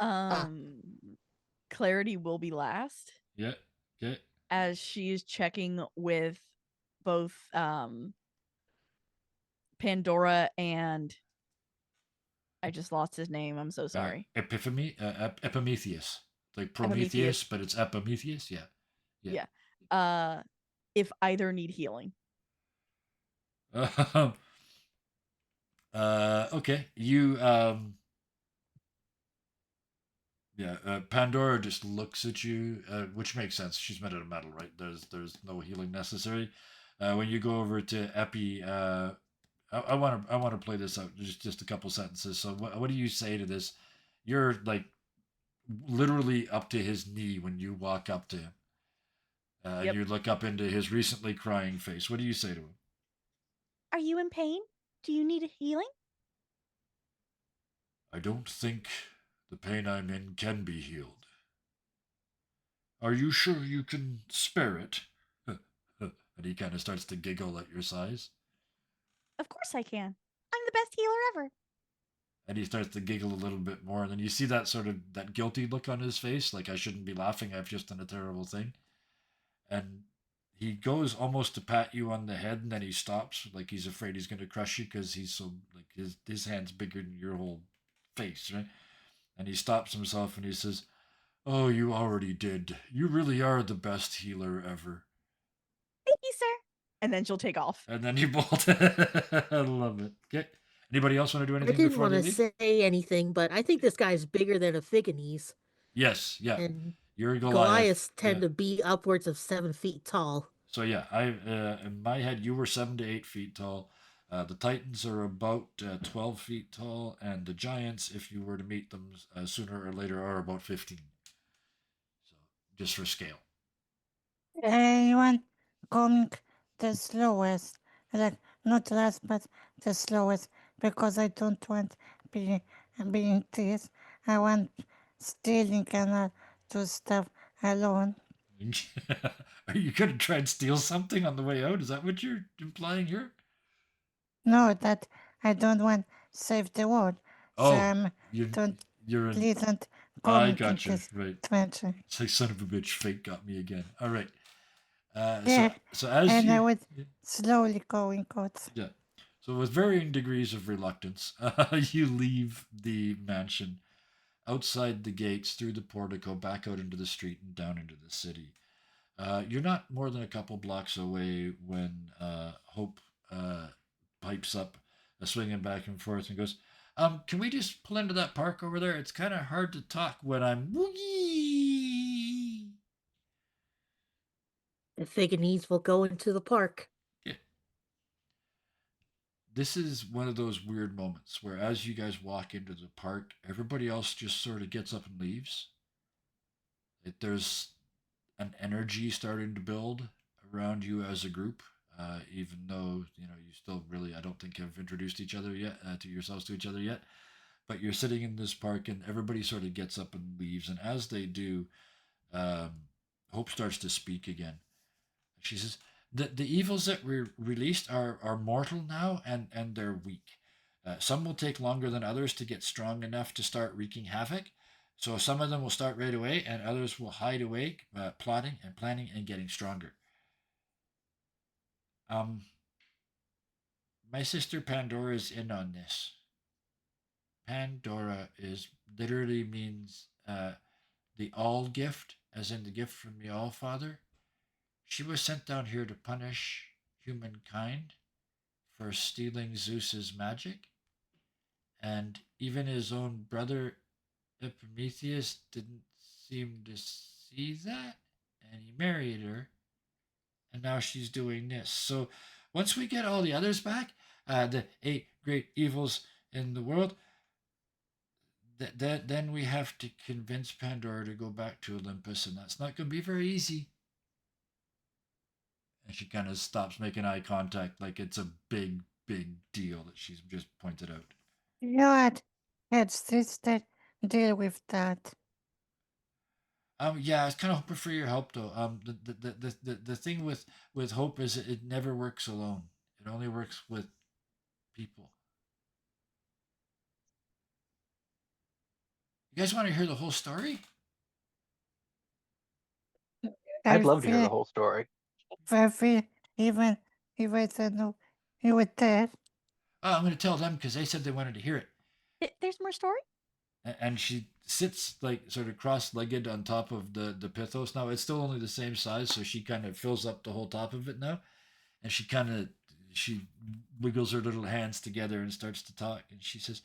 Clarity will be last. Yeah. Okay. As she is checking with both Pandora and I just lost his name. I'm so sorry. Epimetheus. Like Prometheus, Epimetheus. but it's Epimetheus. Yeah. Yeah. If either need healing. Okay, you yeah, Pandora just looks at you, which makes sense. She's made out of metal, right? There's no healing necessary. When you go over to Epi, I want to play this out just a couple sentences. So what do you say to this? You're like literally up to his knee when you walk up to him, and Yep. you look up into his recently crying face. What do you say to him? Are you in pain? Do you need a healing? I don't think the pain I'm in can be healed. Are you sure you can spare it? And he kind of starts to giggle at your size. Of course I can. I'm the best healer ever. And he starts to giggle a little bit more. And then you see that sort of that guilty look on his face, like I shouldn't be laughing. I've just done a terrible thing. And he goes almost to pat you on the head, and then he stops, like he's afraid he's going to crush you because he's so like his hand's bigger than your whole face, right? And he stops himself and he says, "Oh, you already did. You really are the best healer ever." Thank you, sir. And then she'll take off. And then you bolt. I love it. Okay. Anybody else want to do I anything didn't before want they to leave? say anything, but I think this guy's bigger than a Figanese, Yes. Yeah. and You're a Goliath. Goliaths tend to be upwards of 7 feet tall. So yeah, I in my head you were 7 to 8 feet tall. The Titans are about 12 feet tall, and the Giants, if you were to meet them sooner or later, are about 15. So just for scale. Anyone coming the slowest, like not last but the slowest, because I don't want being this. I want stealing canal to stuff alone. Are you going to try and steal something on the way out? Is that what you're implying here? No, that I don't want save the world. So Oh, you, don't you're in. pleasant I coming in gotcha. this Right. adventure. It's like son of a bitch. Fate got me again. All right. Yeah, So as and I you would slowly going out. yeah. So with varying degrees of reluctance, you leave the mansion outside the gates, through the portico, back out into the street and down into the city. You're not more than a couple blocks away when Hope pipes up, swinging back and forth, and goes, "Can we just pull into that park over there? It's kind of hard to talk when I'm woogie." The Figanese will go into the park. Yeah. This is one of those weird moments where, as you guys walk into the park, everybody else just sort of gets up and leaves. There's an energy starting to build around you as a group, even though you still really, I don't think, have introduced each other yet to yourselves to each other yet. But you're sitting in this park, and everybody sort of gets up and leaves. And as they do, um, Hope starts to speak again. She says, "The evils that were released are mortal now, and they're weak. Some will take longer than others to get strong enough to start wreaking havoc. So some of them will start right away, and others will hide away, plotting and planning and getting stronger. Um, my sister Pandora is in on this. Pandora is literally means the All Gift, as in the gift from the All Father. She was sent down here to punish humankind for stealing Zeus's magic, and even his own brother Epimetheus didn't seem to see that, and he married her, and now she's doing this. So once we get all the others back, the 8 great evils in the world, then we have to convince Pandora to go back to Olympus, and that's not going to be very easy." And she kind of stops making eye contact, like it's a big, big deal that she's just pointed out. Your head sister deal with that. Yeah, I was kind of hoping for your help though. The thing with Hope is it never works alone. It only works with people. You guys want to hear the whole story? I'd love to hear the feel whole story. very even if I said no, you would tell. Oh, I'm going to tell them because they said they wanted to hear it. There's more story? And she sits like sort of cross-legged on top of the pithos. Now it's still only the same size, so she kind of fills up the whole top of it now, and she kind of she wiggles her little hands together and starts to talk. And she says,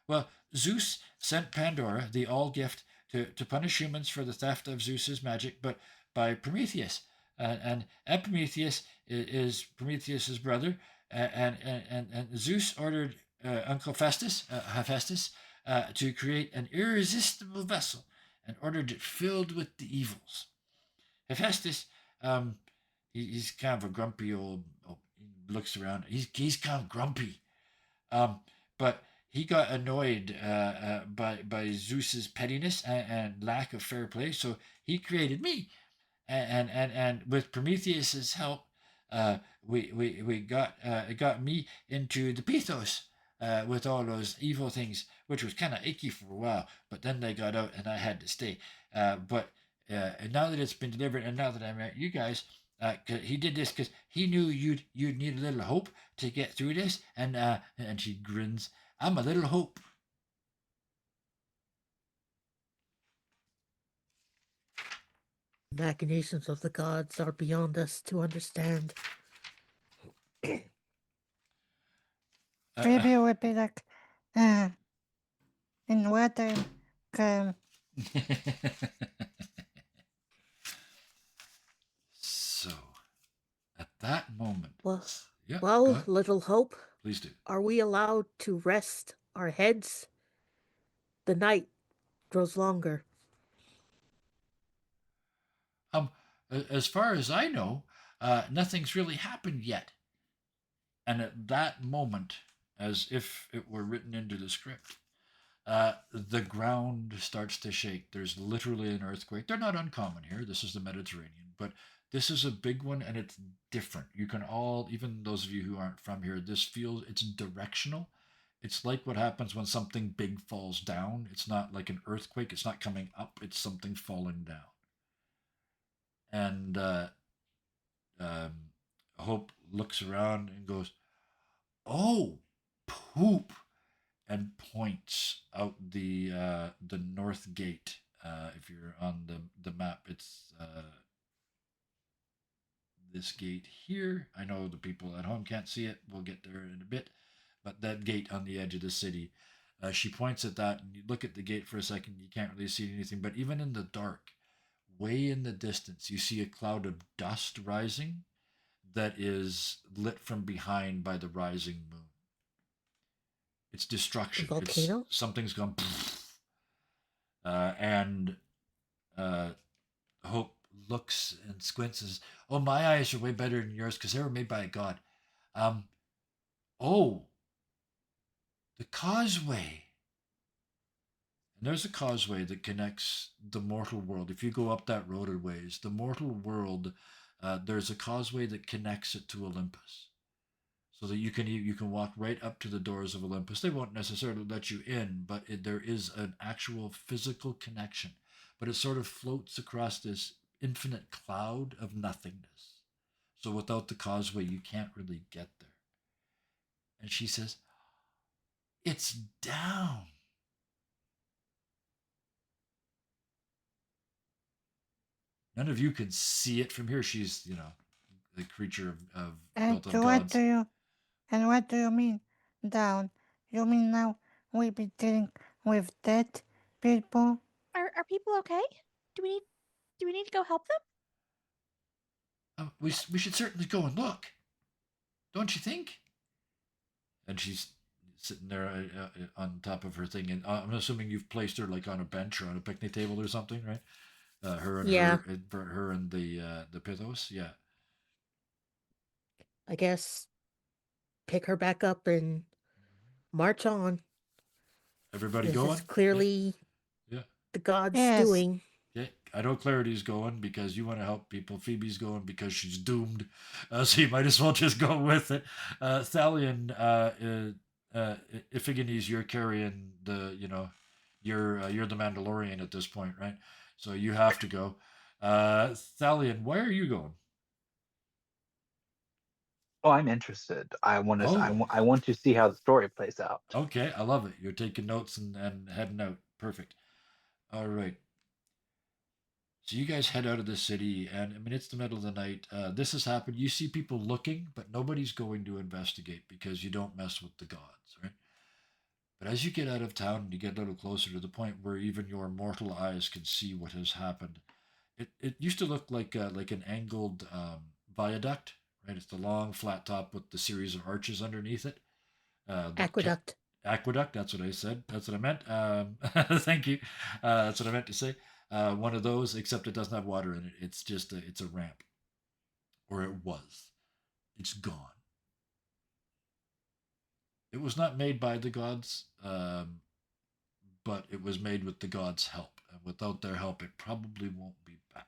well, Zeus sent Pandora, the all gift, to punish humans for the theft of Zeus's magic, but by Prometheus. And Epimetheus is Prometheus's brother, and Zeus ordered Uncle Hephaestus, to create an irresistible vessel and ordered it filled with the evils. Hephaestus, he's kind of a grumpy old. He looks around. He's kind of grumpy, but he got annoyed by Zeus's pettiness and lack of fair play, so he created me, and with Prometheus's help, we got me into the Pythos. With all those evil things, which was kind of icky for a while, but then they got out and I had to stay. But now that it's been delivered, and now that I met you guys, he did this because he knew you'd need a little hope to get through this, and she grins. I'm a little hope. The machinations of the gods are beyond us to understand. Maybe it would be like, in what time, So, at that moment, Well, yeah, go well, ahead. little hope, Please do. are we allowed to rest our heads? The night grows longer. As far as I know, nothing's really happened yet. And at that moment, as if it were written into the script, the ground starts to shake. There's literally an earthquake. They're not uncommon here. This is the Mediterranean, but this is a big one, and it's different. You can all, even those of you who aren't from here, this feels, it's directional. It's like what happens when something big falls down. It's not like an earthquake. It's not coming up. It's something falling down. And Hope looks around and goes, "Oh, poop!" and points out the north gate. If you're on the map, it's this gate here. I know the people at home can't see it. We'll get there in a bit, but that gate on the edge of the city. She points at that, and you look at the gate for a second. You can't really see anything, but even in the dark, way in the distance, you see a cloud of dust rising that is lit from behind by the rising moon. It's destruction. A volcano? Something's gone. And Hope looks and squints and says, "Oh, my eyes are way better than yours because they were made by a god." Oh, the causeway. And there's a causeway that connects the mortal world. If you go up that road a ways, the mortal world, there's a causeway that connects it to Olympus, so that you can walk right up to the doors of Olympus. They won't necessarily let you in, but there is an actual physical connection. But it sort of floats across this infinite cloud of nothingness. So without the causeway, you can't really get there. And she says, "It's down." None of you can see it from here. She's, the creature of and built of what gods. do you mean, down? You mean now we be dealing with dead people? Are people okay? Do we need to go help them? We should certainly go and look, don't you think? And she's sitting there on top of her thing, and I'm assuming you've placed her like on a bench or on a picnic table or something, right? Her and Yeah. her and the Pythos, yeah. I guess pick her back up and march on. Everybody This going? is clearly Yeah. the gods Yes. doing. Okay, I know Clarity's going because you want to help people. Phoebe's going because she's doomed, so you might as well just go with it. Thalion, Iphigenies, you're carrying the, you're the Mandalorian at this point, right? So you have to go. Thalion, why are you going? Oh, I'm interested. I want to. Oh. I want to see how the story plays out. Okay, I love it. You're taking notes and heading out. Perfect. All right. So you guys head out of the city, and I mean it's the middle of the night. This has happened. You see people looking, but nobody's going to investigate because you don't mess with the gods, right? But as you get out of town and you get a little closer to the point where even your mortal eyes can see what has happened, it used to look like an angled viaduct, right? It's the long flat top with the series of arches underneath it. Aqueduct. Aqueduct. That's what I said. That's what I meant. Thank you. That's what I meant to say. One of those, except it doesn't have water in it. It's just it's a ramp, or it was. It's gone. It was not made by the gods, but it was made with the gods' help, and without their help, it probably won't be back.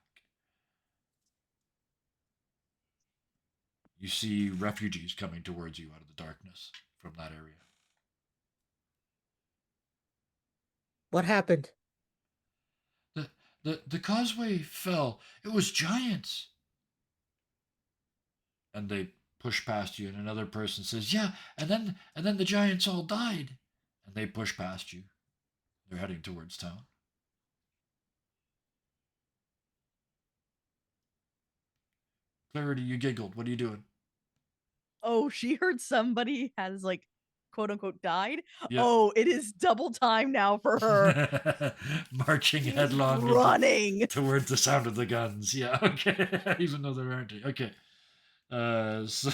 You see refugees coming towards you out of the darkness from that area. What happened? The causeway fell. It was giants. And they push past you, and another person says, "Yeah," and then the giants all died, and they push past you. They're heading towards town. Clarity, you giggled. What are you doing? Oh, she heard somebody has like quote unquote died. Yeah. Oh, it is double time now for her. Marching She's headlong running. towards the sound of the guns. Yeah, okay. Even though there aren't. Okay. So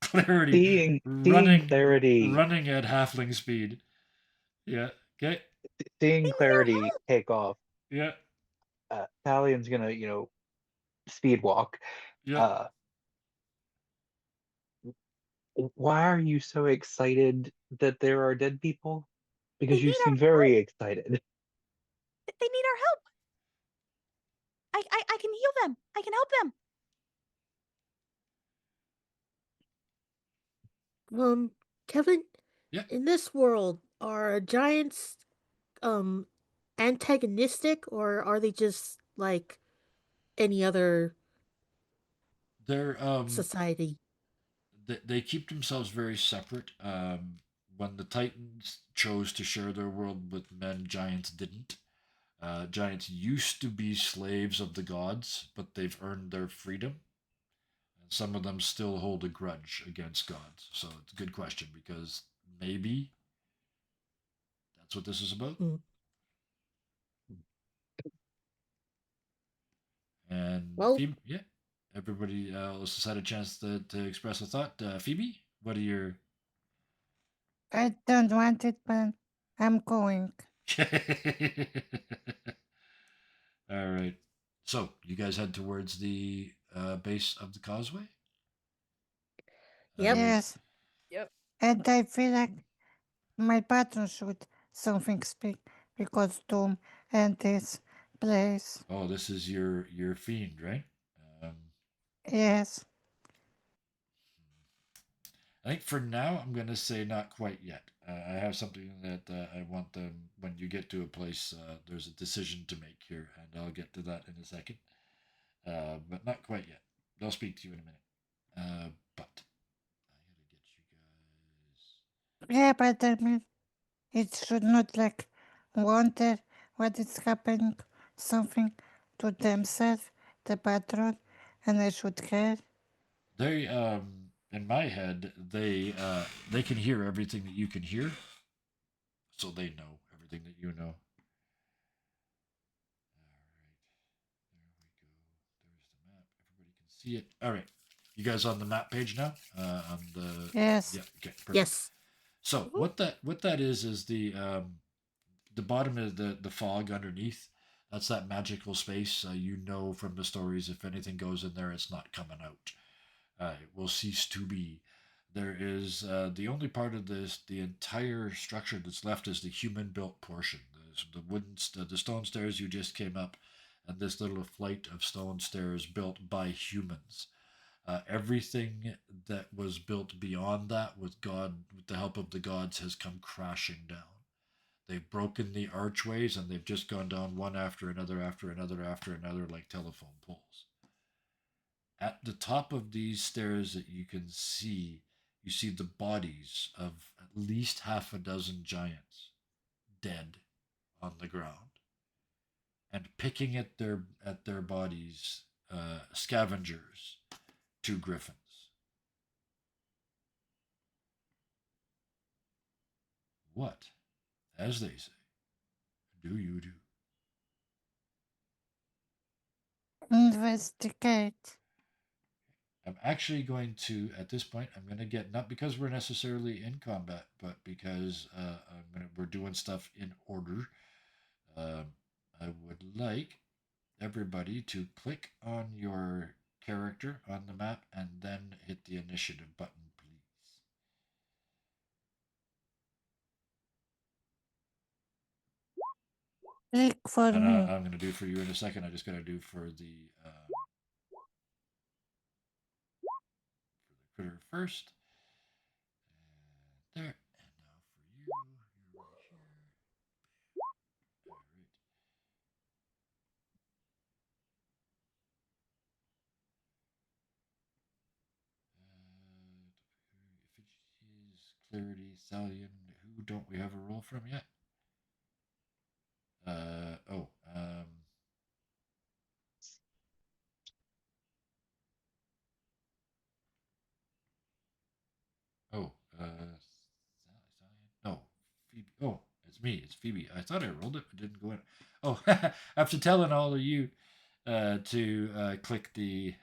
Clarity Seeing running Clarity, running at halfling speed. Yeah. Okay. seeing They need our Clarity take off. Yeah. Talian's gonna, speed walk. Yeah. Uh, why are you so excited that there are dead people? Because you need our seem very excited. They need our help. I can heal them. I can help them. Kevin, Yeah. in this world, are giants antagonistic, or are they just like any other They're society? they keep themselves very separate. When the Titans chose to share their world with men, giants didn't. Giants used to be slaves of the gods, but they've earned their freedom. And some of them still hold a grudge against gods. So it's a good question because maybe that's what this is about. Hmm. And Well, Phoebe, yeah, everybody else has had a chance to express a thought. Phoebe, what are your I don't want it, but I'm going. All right. So you guys head towards the base of the causeway. Yep. Yes, Yep. and I feel like my patron should something speak because Doom and this place. Oh, this is your fiend, right? Um, Yes, I think for now I'm gonna say not quite yet. I have something that I want them when you get to a place. There's a decision to make here, and I'll get to that in a second. But not quite yet. They'll speak to you in a minute. But I gotta get you guys. yeah, but I mean, it should not like wonder what is happening, something to themselves, the patron, and I should care. They in my head they can hear everything that you can hear, so they know everything that you know. All right, there we go. There's the map. Everybody can see it. All right, you guys on the map page now? On the Yes, Yeah. Okay. Perfect. yes. So what that is the bottom of the fog underneath. That's that magical space. You know from the stories, if anything goes in there, it's not coming out. It will cease to be. There is the only part of the entire structure that's left is the human built portion. The the stone stairs you just came up, and this little flight of stone stairs built by humans. Everything that was built beyond that with the help of the gods, has come crashing down. They've broken the archways and they've just gone down one after another, like telephone poles. At the top of these stairs that you see the bodies of at least half a dozen giants dead on the ground. and picking at their bodies, scavengers, 2 griffins. What, as they say, do you do? Investigate. I'm actually going to, at this point, I'm going to get, not because we're necessarily in combat, but because we're doing stuff in order. I would like everybody to click on your character on the map and then hit the initiative button, please. Click for And me. I'm going to do for you in a second. I just got to do for the critter first. And there. And now for you. You're right here. All right. Effigies, clarity, Thalion. Who don't we have a roll from yet? Oh. Oh. No. Phoebe. Oh, it's me. It's Phoebe. I thought I rolled it, but didn't go in. Oh, after telling all of you to click the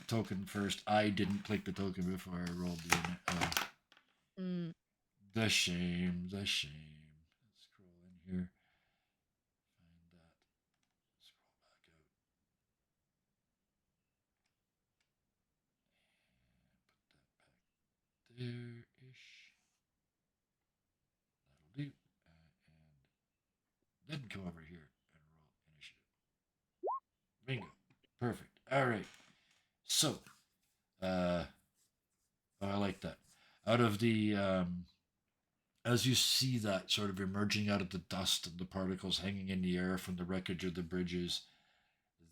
token first, I didn't click the token before I rolled the unit. The shame. The shame. Let's scroll in here. Find that. Scroll back out. And put that back there-ish. That'll do. And then come over here and roll initiative. Bingo. Perfect. All right. So, oh, I like that. Out of the, as you see that sort of emerging out of the dust and the particles hanging in the air from the wreckage of the bridges,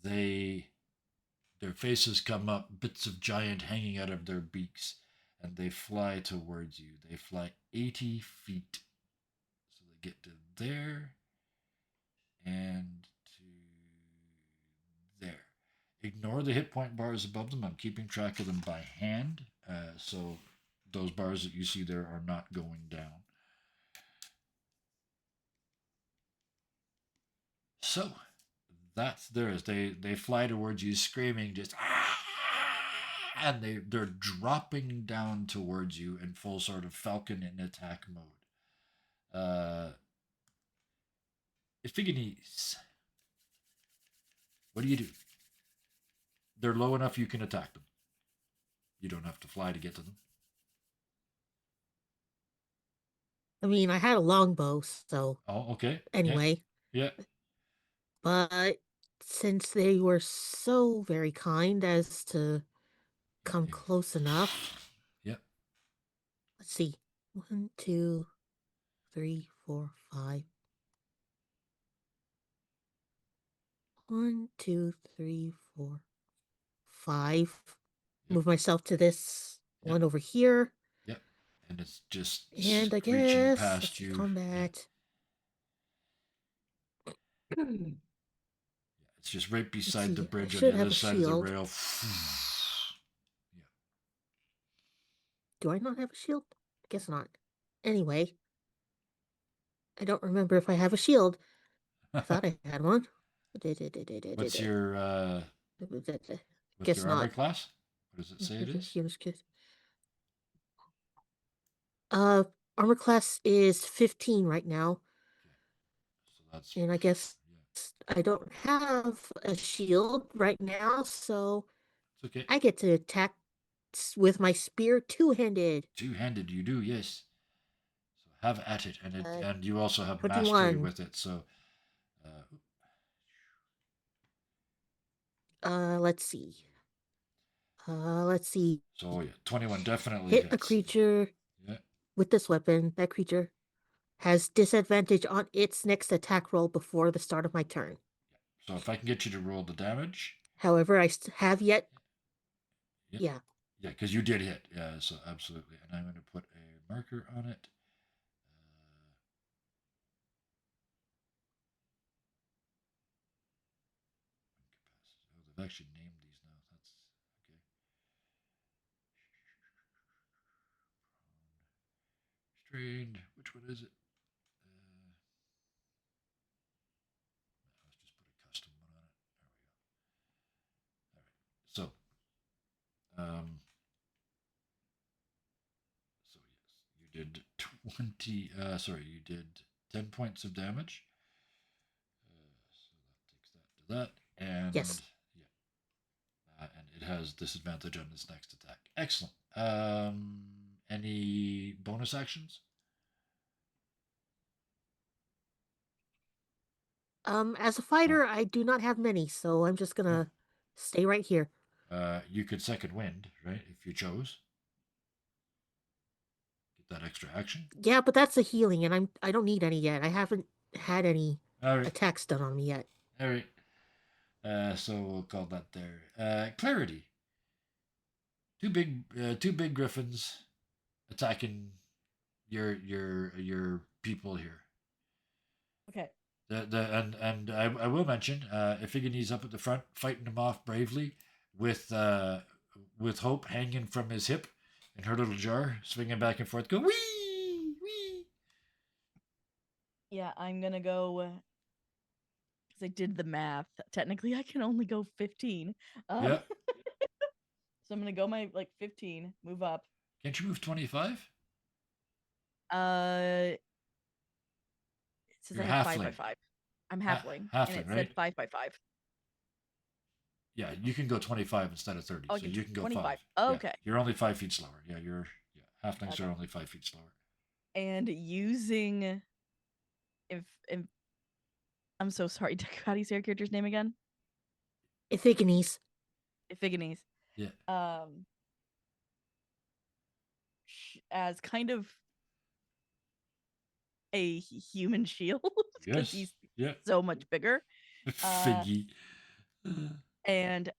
their faces come up, bits of giant hanging out of their beaks, and they fly towards you. They fly 80 feet. So they get to there and to there. Ignore the hit point bars above them. I'm keeping track of them by hand. So those bars that you see there are not going down. So that's theirs. They fly towards you screaming, just and they're dropping down towards you in full sort of falcon in attack mode. Iphigenes, what do you do? They're low enough you can attack them. You don't have to fly to get to them. I mean, I had a longbow, so Oh, okay. anyway. Yeah. But since they were so very kind as to come Yeah. close enough. Yep. Let's see. 1, 2, 3, 4, 5. 1, 2, 3, 4, 5. Yep. Move myself to this one over here. Yep. And it's just And I screeching guess past let's you. combat. Yeah. It's just right beside the see, I bridge on should the have other a side of the shield. rail. Yeah. Do I not have a shield? I guess not. Anyway, I don't remember if I have a shield. I thought I had one. What's your Guess armor not. class? What does it say it is? Armor class is 15 right now. So that's, And I guess I don't have a shield right now, so it's okay. I get to attack with my spear two-handed. Two-handed, you do, yes. So have at it, and and you also have 21. mastery with it. So, Let's see. Let's see. So yeah, 21 definitely Hit hits. a creature Yeah. with this weapon. That creature has disadvantage on its next attack roll before the start of my turn. So if I can get you to roll the damage. However, I have yet. Yeah. Yeah, because you did hit. Yeah, so absolutely. And I'm going to put a marker on it. I've actually named these now. That's okay. Strained. Which one is it? Let's just put a custom one on it. There we go. All right. So, so yes, you did 20. Sorry, you did 10 points of damage. So that takes that to that, and Yes. yeah, and it has disadvantage on its next attack. Excellent. Any bonus actions? As a fighter, I do not have many, so I'm just gonna stay right here. You could second wind, right? If you chose. Get that extra action. Yeah, but that's a healing, and I don't need any yet. I haven't had any All right. attacks done on me yet. All right. So we'll call that there. Clarity. Two big griffins attacking your people here. Okay. And I will mention Iphigenes up at the front fighting them off bravely with Hope hanging from his hip in her little jar, swinging back and forth, go wee wee. Yeah, I'm gonna go because I did the math. Technically, I can only go 15. Yeah. So I'm gonna go my 15, move up. Can't you move 25? It says You're I have 5 by halfling. 5. I'm halfling, halfling, and it right? said 5 by 5. Yeah, you can go 25 instead of 30. Oh, So you can go 25. 5. Okay. Yeah, you're only 5 feet slower. Yeah, halflings Okay. are only 5 feet slower. And using if I'm so sorry, Deku, how do you say your character's name again? Iphigenes. Iphigenes. Yeah. As kind of a human shield because Yes. he's so much bigger. Figgy. And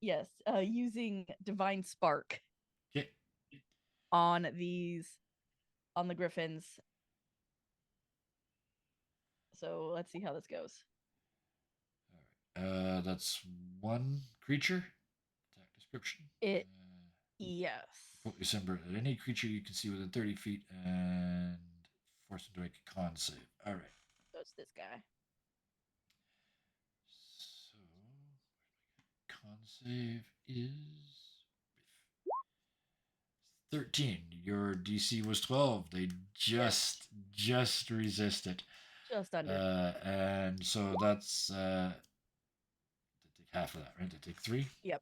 yes, using divine spark Okay. on the griffins. So let's see how this goes. All right. That's one creature. Attack description. Yes. Quote December. At any creature you can see within 30 feet and force him to make a con save. All right. So it's this guy. So con save is 13. Your DC was 12. They just resist it. Just under. And so that's they take half of that, right? They take 3. Yep.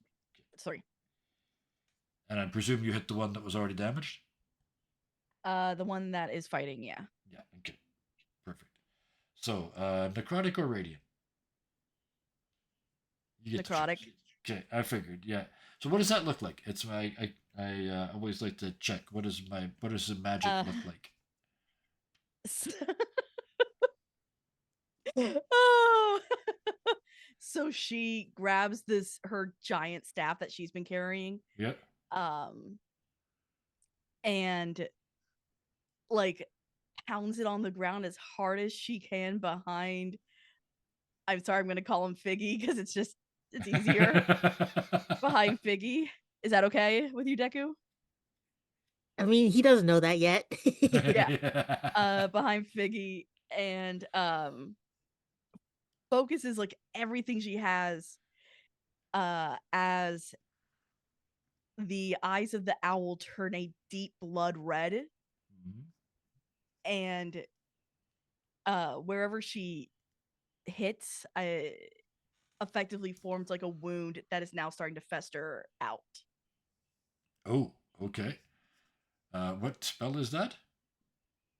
3. And I presume you hit the one that was already damaged. The one that is fighting, yeah. Yeah. Okay. Perfect. So necrotic or radiant? You get Necrotic. Okay, I figured. Yeah. So what does that look like? It's I always like to check what does the magic look like? Oh. So she grabs her giant staff that she's been carrying. Yep. And pounds it on the ground as hard as she can behind. I'm sorry, I'm gonna call him Figgy because it's easier. Behind Figgy. Is that okay with you, Deku? I mean, he doesn't know that yet. Yeah. Behind Figgy and focuses everything she has as the eyes of the owl turn a deep blood red. Mm-hmm. And wherever she hits, effectively forms a wound that is now starting to fester out. Oh, okay. What spell is that?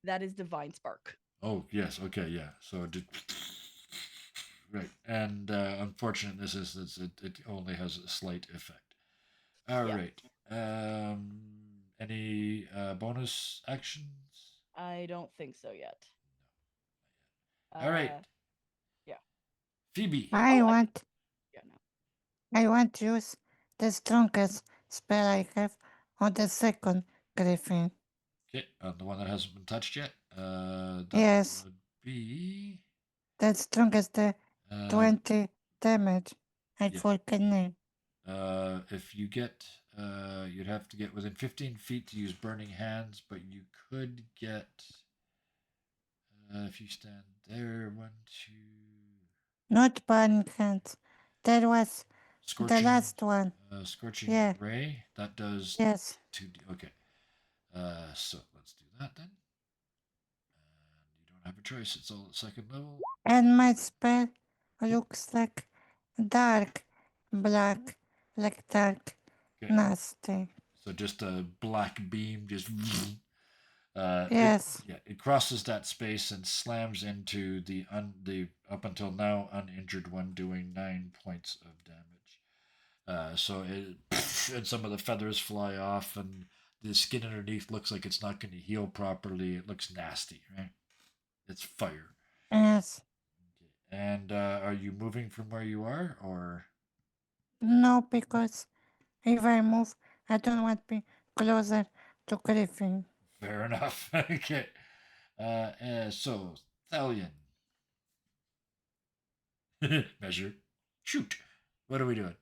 That is Divine Spark. Oh, yes. Okay, yeah. So right, and unfortunate this is it only has a slight effect. All right. Any bonus actions? I don't think so yet. No. All right. Yeah. Phoebe. I want no. to use the strongest spell I have on the second griffin. Okay, on the one that hasn't been touched yet. That Yes. would be The strongest 20 damage. I Yeah. forget name. If you get, you'd have to get within 15 feet to use Burning Hands, but you could get, if you stand there, 1, 2, Not burning hands. That was the Scorching, last one. Scorching Yeah. Ray. That does Yes. 2D. Okay. So let's do that then. And you don't have a choice. It's all at second level. And my spell looks like dark black, like dark Okay. nasty. So just a black beam, just. Yes. It crosses that space and slams into the up until now uninjured one, doing 9 points of damage. So it and some of the feathers fly off, and the skin underneath looks like it's not going to heal properly. It looks nasty, right? It's fire. Yes. Okay. And are you moving from where you are, or? No, because if I move, I don't want to be closer to Griffin. Fair enough. Okay. So Thalion. Measure. Shoot. What are we doing?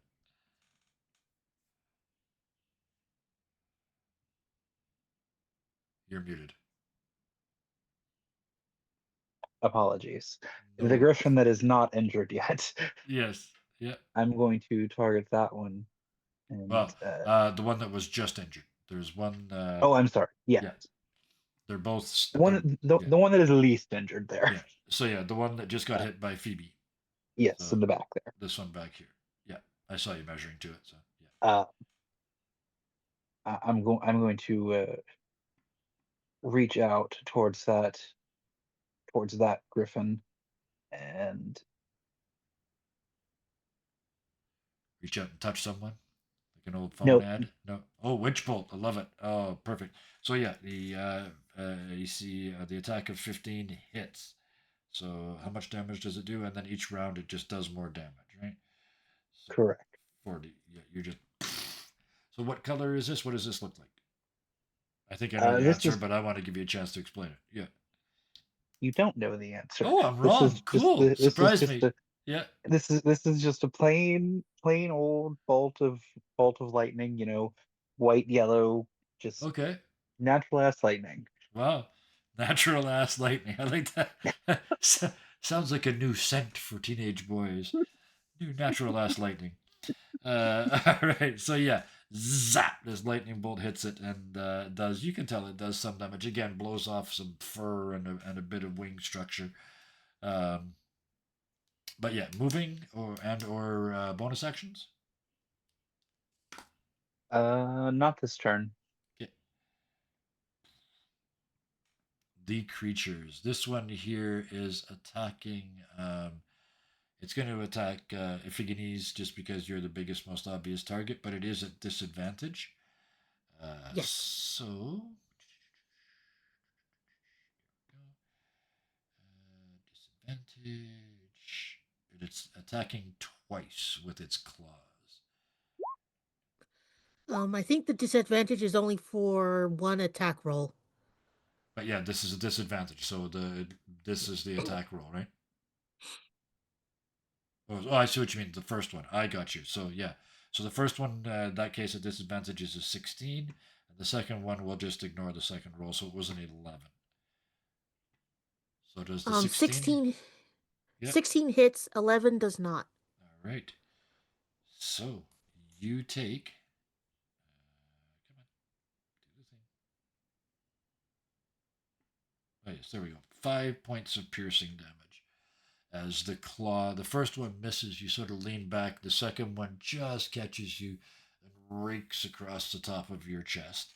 You're muted. Apologies. No The worries. griffin that is not injured yet. Yes. Yeah. I'm going to target that one. And Well, the one that was just injured. There's one. oh, I'm sorry. Yes. Yeah. They're both. The one, the one that is least injured there. Yeah. So yeah, the one that just got hit by Phoebe. Yes, So in the back there. this one back here. Yeah, I saw you measuring to it. So yeah. I'm going to reach out towards that griffin, and Reach out and touch someone, like an old phone Nope. ad. No. Oh, witch bolt. I love it. Oh, perfect. So yeah, the you see the attack of 15 hits. So how much damage does it do? And then each round it just does more damage, right? So correct. 40. Yeah, you're just. So what color is this? What does this look like? I think I know the This answer, is but I want to give you a chance to explain it. Yeah. you don't know the answer. Oh, I'm This wrong. is Cool. This is Surprise just me. Yeah. this is just a plain old bolt of lightning. White, yellow, just Okay. natural ass lightning. Wow. Natural ass lightning. I like that. Sounds like a new scent for teenage boys. New natural ass lightning. All right. So yeah, zap! This lightning bolt hits it and does. You can tell it does some damage. Again, blows off some fur and a bit of wing structure. But yeah, moving or bonus actions. Not this turn. Okay. The creatures. This one here is attacking. It's going to attack Iphigenes just because you're the biggest, most obvious target, but it is at disadvantage. Yes. So. Disadvantage. It's attacking twice with its claws. I think the disadvantage is only for one attack roll. But yeah, this is a disadvantage. So this is the attack roll, right? Oh, I see what you mean. The first one. I got you. So yeah. So the first one, in that case, a disadvantage is a 16. And the second one, we'll just ignore the second roll. So it was an 11. So does the 16? 16 hits, 11 does not. All right. So you take. Come on. Do the thing. Oh, yes, there we go. 5 points of piercing damage. As the first one misses, you sort of lean back. The second one just catches you and rakes across the top of your chest,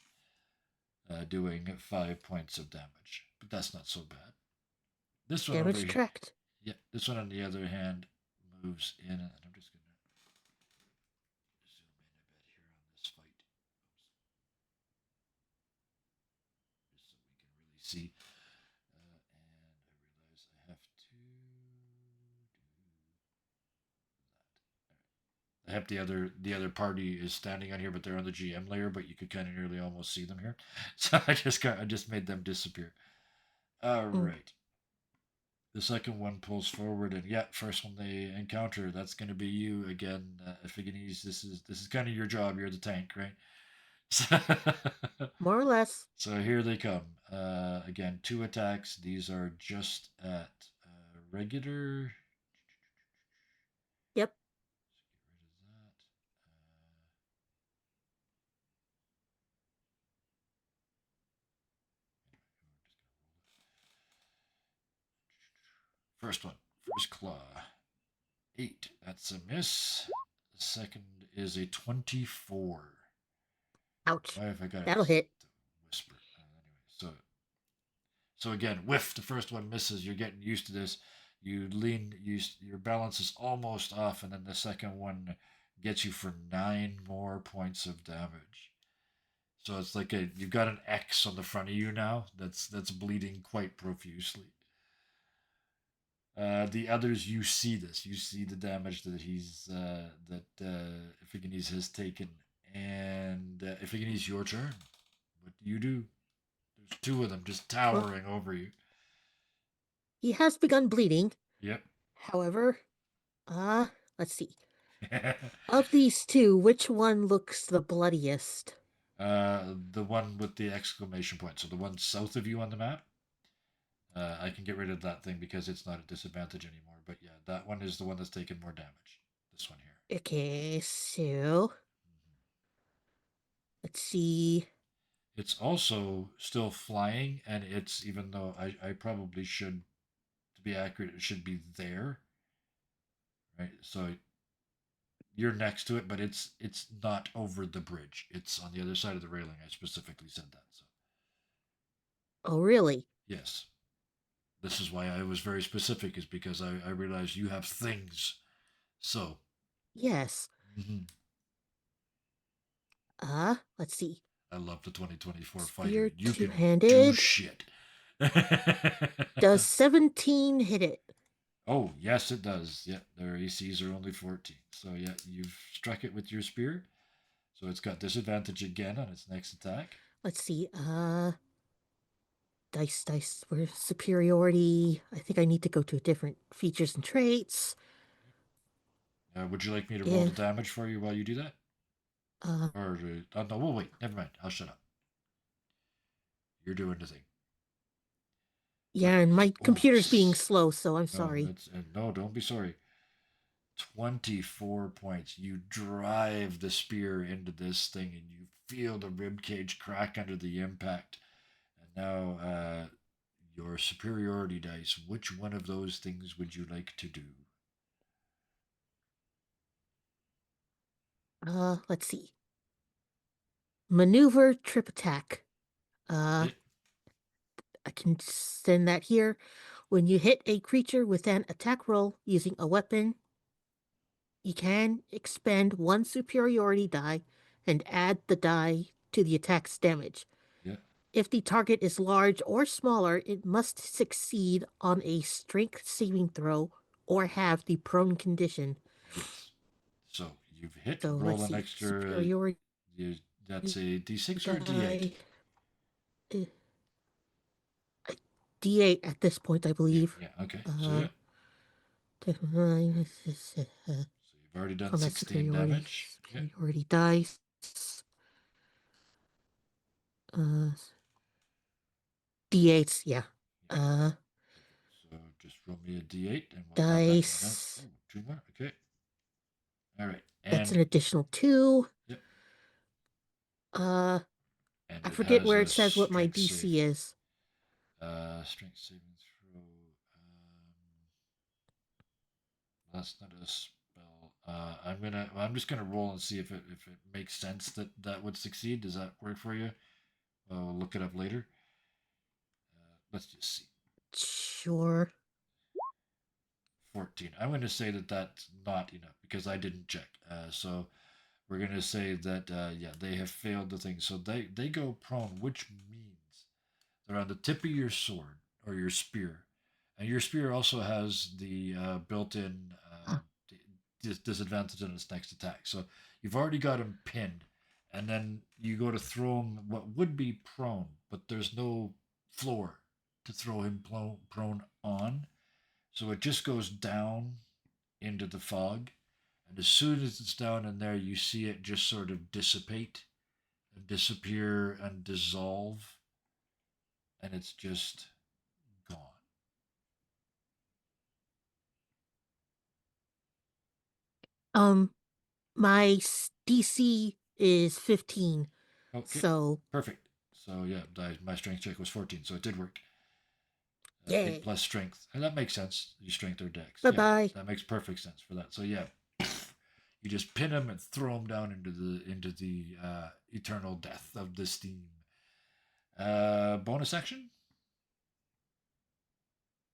doing 5 points of damage. But that's not so bad. This one Damage over here. tracked. Yeah, this one on the other hand moves in, and I'm just going to zoom in a bit here on this fight. Just so we can really see. And I realize I have to do that. I have the other party is standing on here, but they're on the GM layer, but you could kind of nearly almost see them here. So I just made them disappear. All right. The second one pulls forward, and yeah, first one they encounter, that's going to be you again, Ephigenes. This is kind of your job. You're the tank, right? So, More or less. so here they come. Again, 2 attacks. These are just at regular. Yep. Get rid of that. First one, first claw. 8. That's a miss. The second is a 24. Ouch. Why have I got That'll it hit. to whisper? Anyway, so again, whiff. The first one misses. You're getting used to this. You lean. Your balance is almost off, and then the second one gets you for 9 more points of damage. So it's like you've got an X on the front of you now. That's bleeding quite profusely. The others, you see this. You see the damage that Ephigenes has taken, and Ephigenes, your turn. What do you do? There's 2 of them just towering over you. He has begun bleeding. Yep. However, let's see. Of these 2, which one looks the bloodiest? The one with the exclamation point. So the one south of you on the map. I can get rid of that thing because it's not a disadvantage anymore. But yeah, that one is the one that's taken more damage. This one here. Okay, so let's see. It's also still flying, and it's, even though I probably should, to be accurate, it should be there. Right? So you're next to it, but it's not over the bridge. It's on the other side of the railing. I specifically said that. So Oh, really? yes. This is why I was very specific, is because I realized you have things. So. Yes. Mm-hmm. Let's see. I love the 2024 Spear fighter. You can do two-handed. shit. Does 17 hit it? Oh, yes, it does. Yeah, their ACs are only 14. So yeah, you've struck it with your spear. So it's got disadvantage again on its next attack. Let's see. Dice. Where's superiority? I think I need to go to different features and traits. Would you like me to roll the damage for you while you do that? Or no, we'll wait. Never mind. I'll shut up. You're doing the thing. Yeah, and my computer's being slow, so I'm sorry. No, don't be sorry. 24 points. You drive the spear into this thing, and you feel the rib cage crack under the impact. And now, your superiority dice. Which one of those things would you like to do? Let's see. Maneuver trip attack. Yeah. I can send that here. When you hit a creature with an attack roll using a weapon, you can expend 1 superiority die and add the die to the attack's damage. Yeah. If the target is large or smaller, it must succeed on a strength saving throw or have the prone condition. Yes. So you've hit. So roll let's an see. extra. Superiority. That's a D6 or a D8? D8 at this point, I believe. Yeah. Okay. So yeah. So you've already done 16 damage. Superiority dice. D8s, yeah. So just roll me a D8 and we'll dice. Oh, 2 more. Okay. All right. That's an additional 2. Yep. I forget where it says what my DC save. is. Strength saving throw. That's not a spell. I'm just gonna roll and see if it makes sense that would succeed. Does that work for you? We'll look it up later. Let's just see. Sure. 14. I'm going to say that that's not enough because I didn't check. So we're going to say that, yeah, they have failed the thing. So they go prone, which means they're on the tip of your sword or your spear. And your spear also has the built-in disadvantage on its next attack. So you've already got him pinned. And then you go to throw him what would be prone, but there's no floor to throw him prone on. So it just goes down into the fog. And as soon as it's down in there, you see it just sort of dissipate and disappear and dissolve. And it's just gone. My DC is 15. Okay, So, perfect. So yeah, my strength check was 14, so it did work. 8 yay. plus strength, and that makes sense. You strength or dex. Bye Yeah, bye. that makes perfect sense for that. So yeah, you just pin him and throw him down into the eternal death of the steam. Bonus action.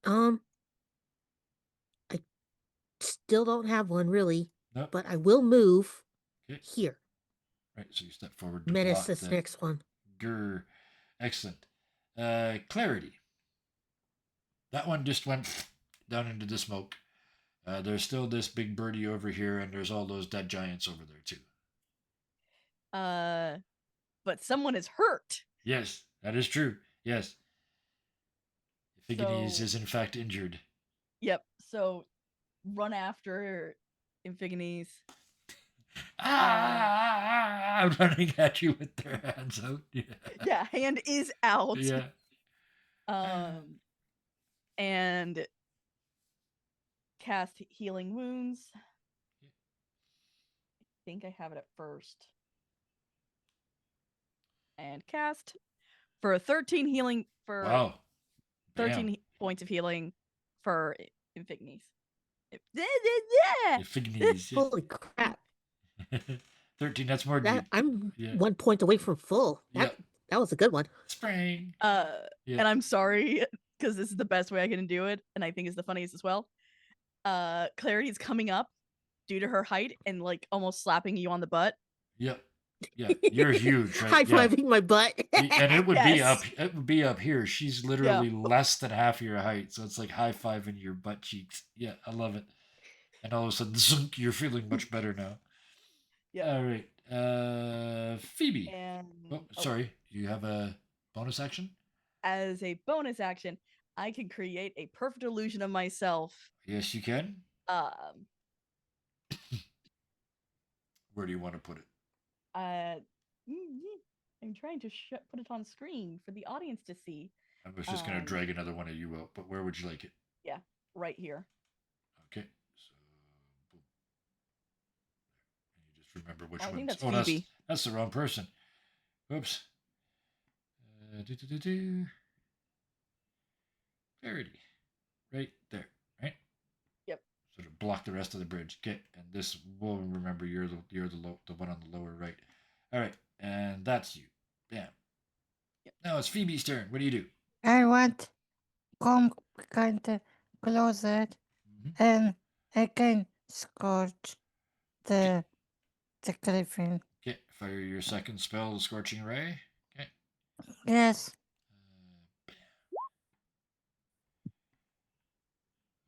I still don't have one really, Nope. but I will move Okay. here. Right. So you step forward to Menace block this the next one. grr. Excellent. Clarity. That one just went down into the smoke. There's still this big birdie over here, and there's all those dead giants over there too. But someone is hurt. Yes, that is true. Yes. Iphigenes So- is in fact injured. Yep. So run after Iphigenes. I'm running at you with their hands out. Yeah. Yeah, hand is out. Yeah. And cast healing wounds. I think I have it at first. And cast for 13 healing for Wow. 13 points of healing for Iphigenes. Iphigenes. Yeah. Holy crap. 13, that's more than you. I'm Yeah. 1 point away from full. Yep. That was a good one. Spring. Yeah. Yeah. And I'm sorry because this is the best way I can do it, and I think is the funniest as well. Clarity's coming up due to her height and like almost slapping you on the butt. Yep. Yeah. You're huge, right? High fiving my butt. And it would be up. Yes. It would be up here. She's literally less than half your height, so it's like high fiving your butt cheeks. Yeah, I love it. And all of a sudden, zunk, you're feeling much better now. Yeah. All right. Phoebe. And Sorry. You have a bonus action? As a bonus action, I can create a perfect illusion of myself. Yes, you can. Where do you want to put it? I'm trying to put it on screen for the audience to see. I was just going to drag another one of you out, but where would you like it? Yeah, right here. Okay. So, boom. And you just remember which I one. think that's Phoebe. That's the wrong person. Oops. Clarity. Right there. Right. Yep. Sort of block the rest of the bridge. Okay, and this will remember you're the one on the lower right. All right, and that's you. Bam. Yep. Now it's Phoebe's turn. What do you do? I want come kind of closer and I can scorch the griffin. Okay, fire your second spell, the Scorching Ray. Okay. Yes.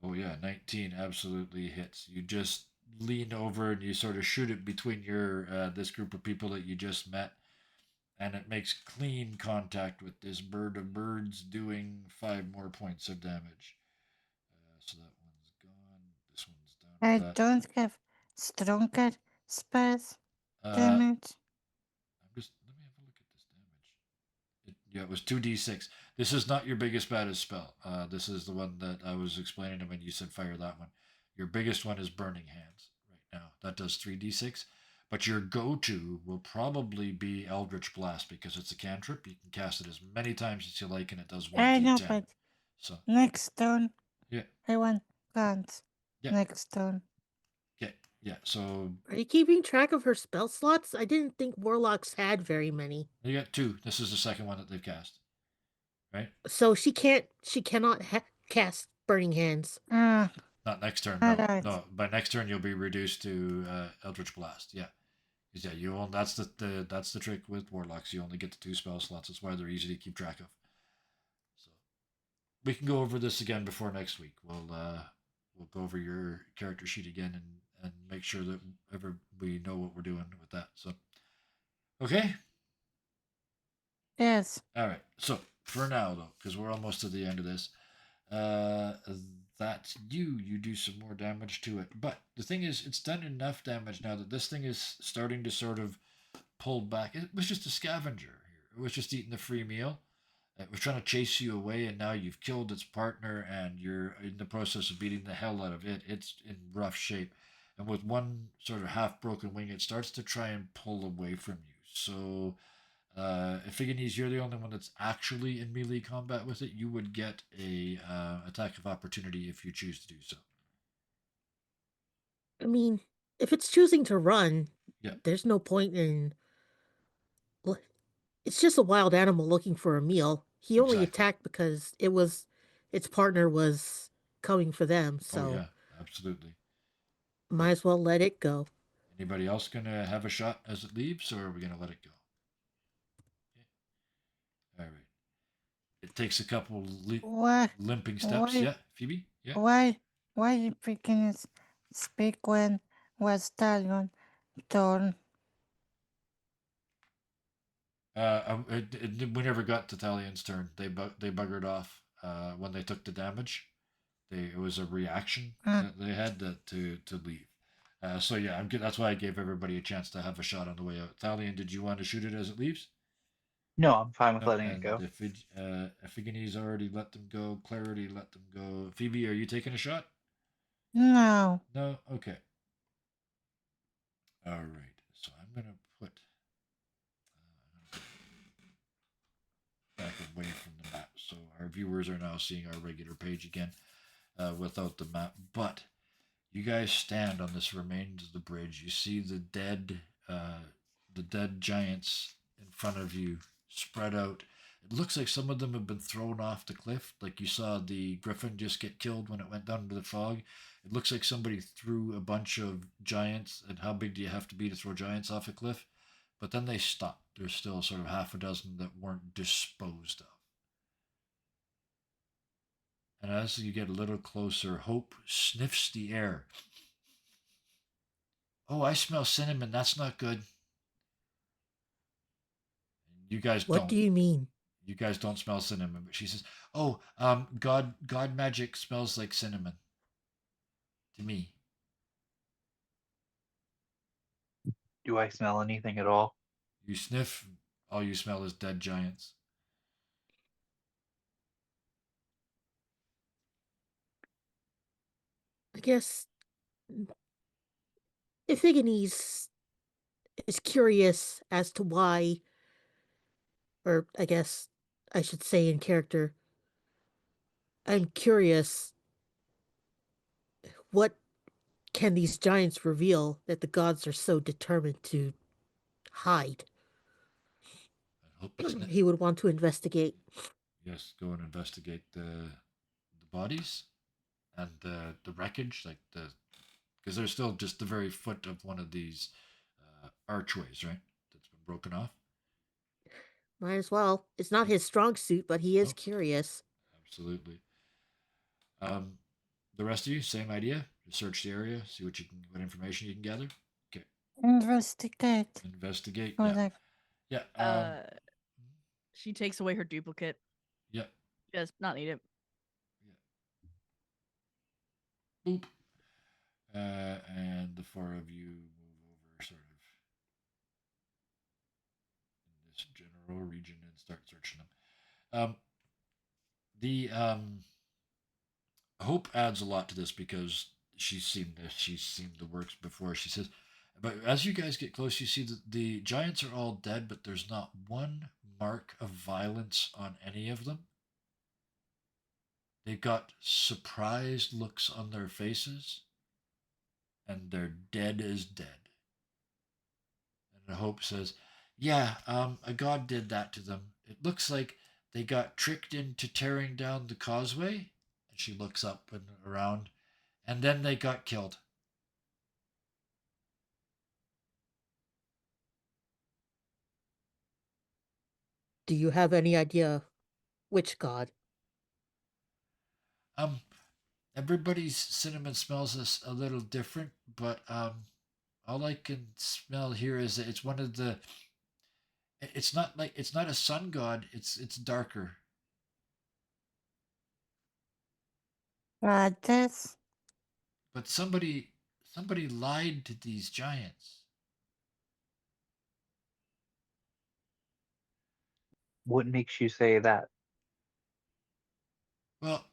Oh yeah, 19 absolutely hits. You just lean over and you sort of shoot it between your this group of people that you just met, and it makes clean contact with this bird of birds, doing 5 more points of damage. So that one's gone. This one's down. I don't have stronger spells damage. Let me have a look at this damage. It was 2d6. This is not your biggest, baddest spell. This is the one that I was explaining to when you said fire that one. Your biggest one is Burning Hands right now. That does 3d6. But your go-to will probably be Eldritch Blast because it's a cantrip. You can cast it as many times as you like, and it does 1d10. I know, but so next turn, yeah, I want guns. Yeah. Next turn. yeah. So Are you keeping track of her spell slots? I didn't think warlocks had very many. you got 2. This is the second one that they've cast. Right? So she cannot cast Burning Hands. Not next turn. No. Alright. No. By next turn, you'll be reduced to Eldritch Blast. Yeah. Yeah, that's the trick with warlocks. You only get the 2 spell slots. That's why they're easy to keep track of. So we can go over this again before next week. We'll go over your character sheet again and make sure that we know what we're doing with that. So okay. Yes. All right. So for now though, because we're almost to the end of this, uh, that's you. You do some more damage to it. But the thing is, it's done enough damage now that this thing is starting to sort of pull back. It was just a scavenger here. It was just eating the free meal. It was trying to chase you away, and now you've killed its partner, and you're in the process of beating the hell out of it. It's in rough shape. And with one sort of half broken wing, it starts to try and pull away from you. So, Ephigenes, you're the only one that's actually in melee combat with it. You would get a attack of opportunity if you choose to do so. I mean, if it's choosing to run, Yeah. there's no point in. Well, it's just a wild animal looking for a meal. He only Exactly. attacked because its partner was coming for them, Oh so yeah, absolutely. might as well let it go. Anybody else gonna have a shot as it leaves, or are we gonna let it go? Okay. All right. It takes a couple Why, limping steps. why, Yeah, Phoebe. Yeah. why you picking speak when was stallion turn? We never got to Talian's turn. They buggered off when they took the damage. It was a reaction Huh? that they had to leave. So yeah, that's why I gave everybody a chance to have a shot on the way out. Thalian, did you want to shoot it as it leaves? No, I'm fine with No, letting it and go. Ephigenes already let them go. Clarity let them go. Phoebe, are you taking a shot? No. No. Okay. All right. So I'm gonna put back away from the map, so our viewers are now seeing our regular page again without the map. But you guys stand on this remains of the bridge. You see the dead giants in front of you, spread out. It looks like some of them have been thrown off the cliff. Like you saw the griffin just get killed when it went down into the fog. It looks like somebody threw a bunch of giants. And how big do you have to be to throw giants off a cliff? But then they stopped. There's still sort of half a dozen that weren't disposed of. And as you get a little closer, Hope sniffs the air. Oh, I smell cinnamon. That's not good. You guys What don't. do you mean? You guys don't smell cinnamon. But she says, "Oh, God magic smells like cinnamon to me." Do I smell anything at all? You sniff. All you smell is dead giants. I guess Iphigenes is curious as to why, or I guess I should say in character, I'm curious what can these giants reveal that the gods are so determined to hide? And Hope sniff. He would want to investigate. Yes, go and investigate the bodies and the wreckage, like because there's still just the very foot of one of these archways, right? That's been broken off. Might as well. It's not his strong suit, but he is Oh, curious. absolutely. Um, the rest of you, same idea. Just search the area, see what information you can gather. Okay, Investigate. investigate. Or Yeah, like, yeah. She takes away her duplicate. Yeah. Does not need it. Yeah. Boop. And the four of you move over, sort of, in this general region and start searching them. The Hope adds a lot to this because she's seen this. She's seen the works before. She says, but as you guys get close, you see that the giants are all dead, but there's not one mark of violence on any of them. They've got surprised looks on their faces, and they're dead as dead. And Hope says, "Yeah, a god did that to them. It looks like they got tricked into tearing down the causeway." And she looks up and around, and then they got killed. Do you have any idea which god? Um, Everybody's cinnamon smells is a little different, but all I can smell here is that it's one of the. It's not a sun god. It's darker. Goddess. But somebody lied to these giants. What makes you say that? Well,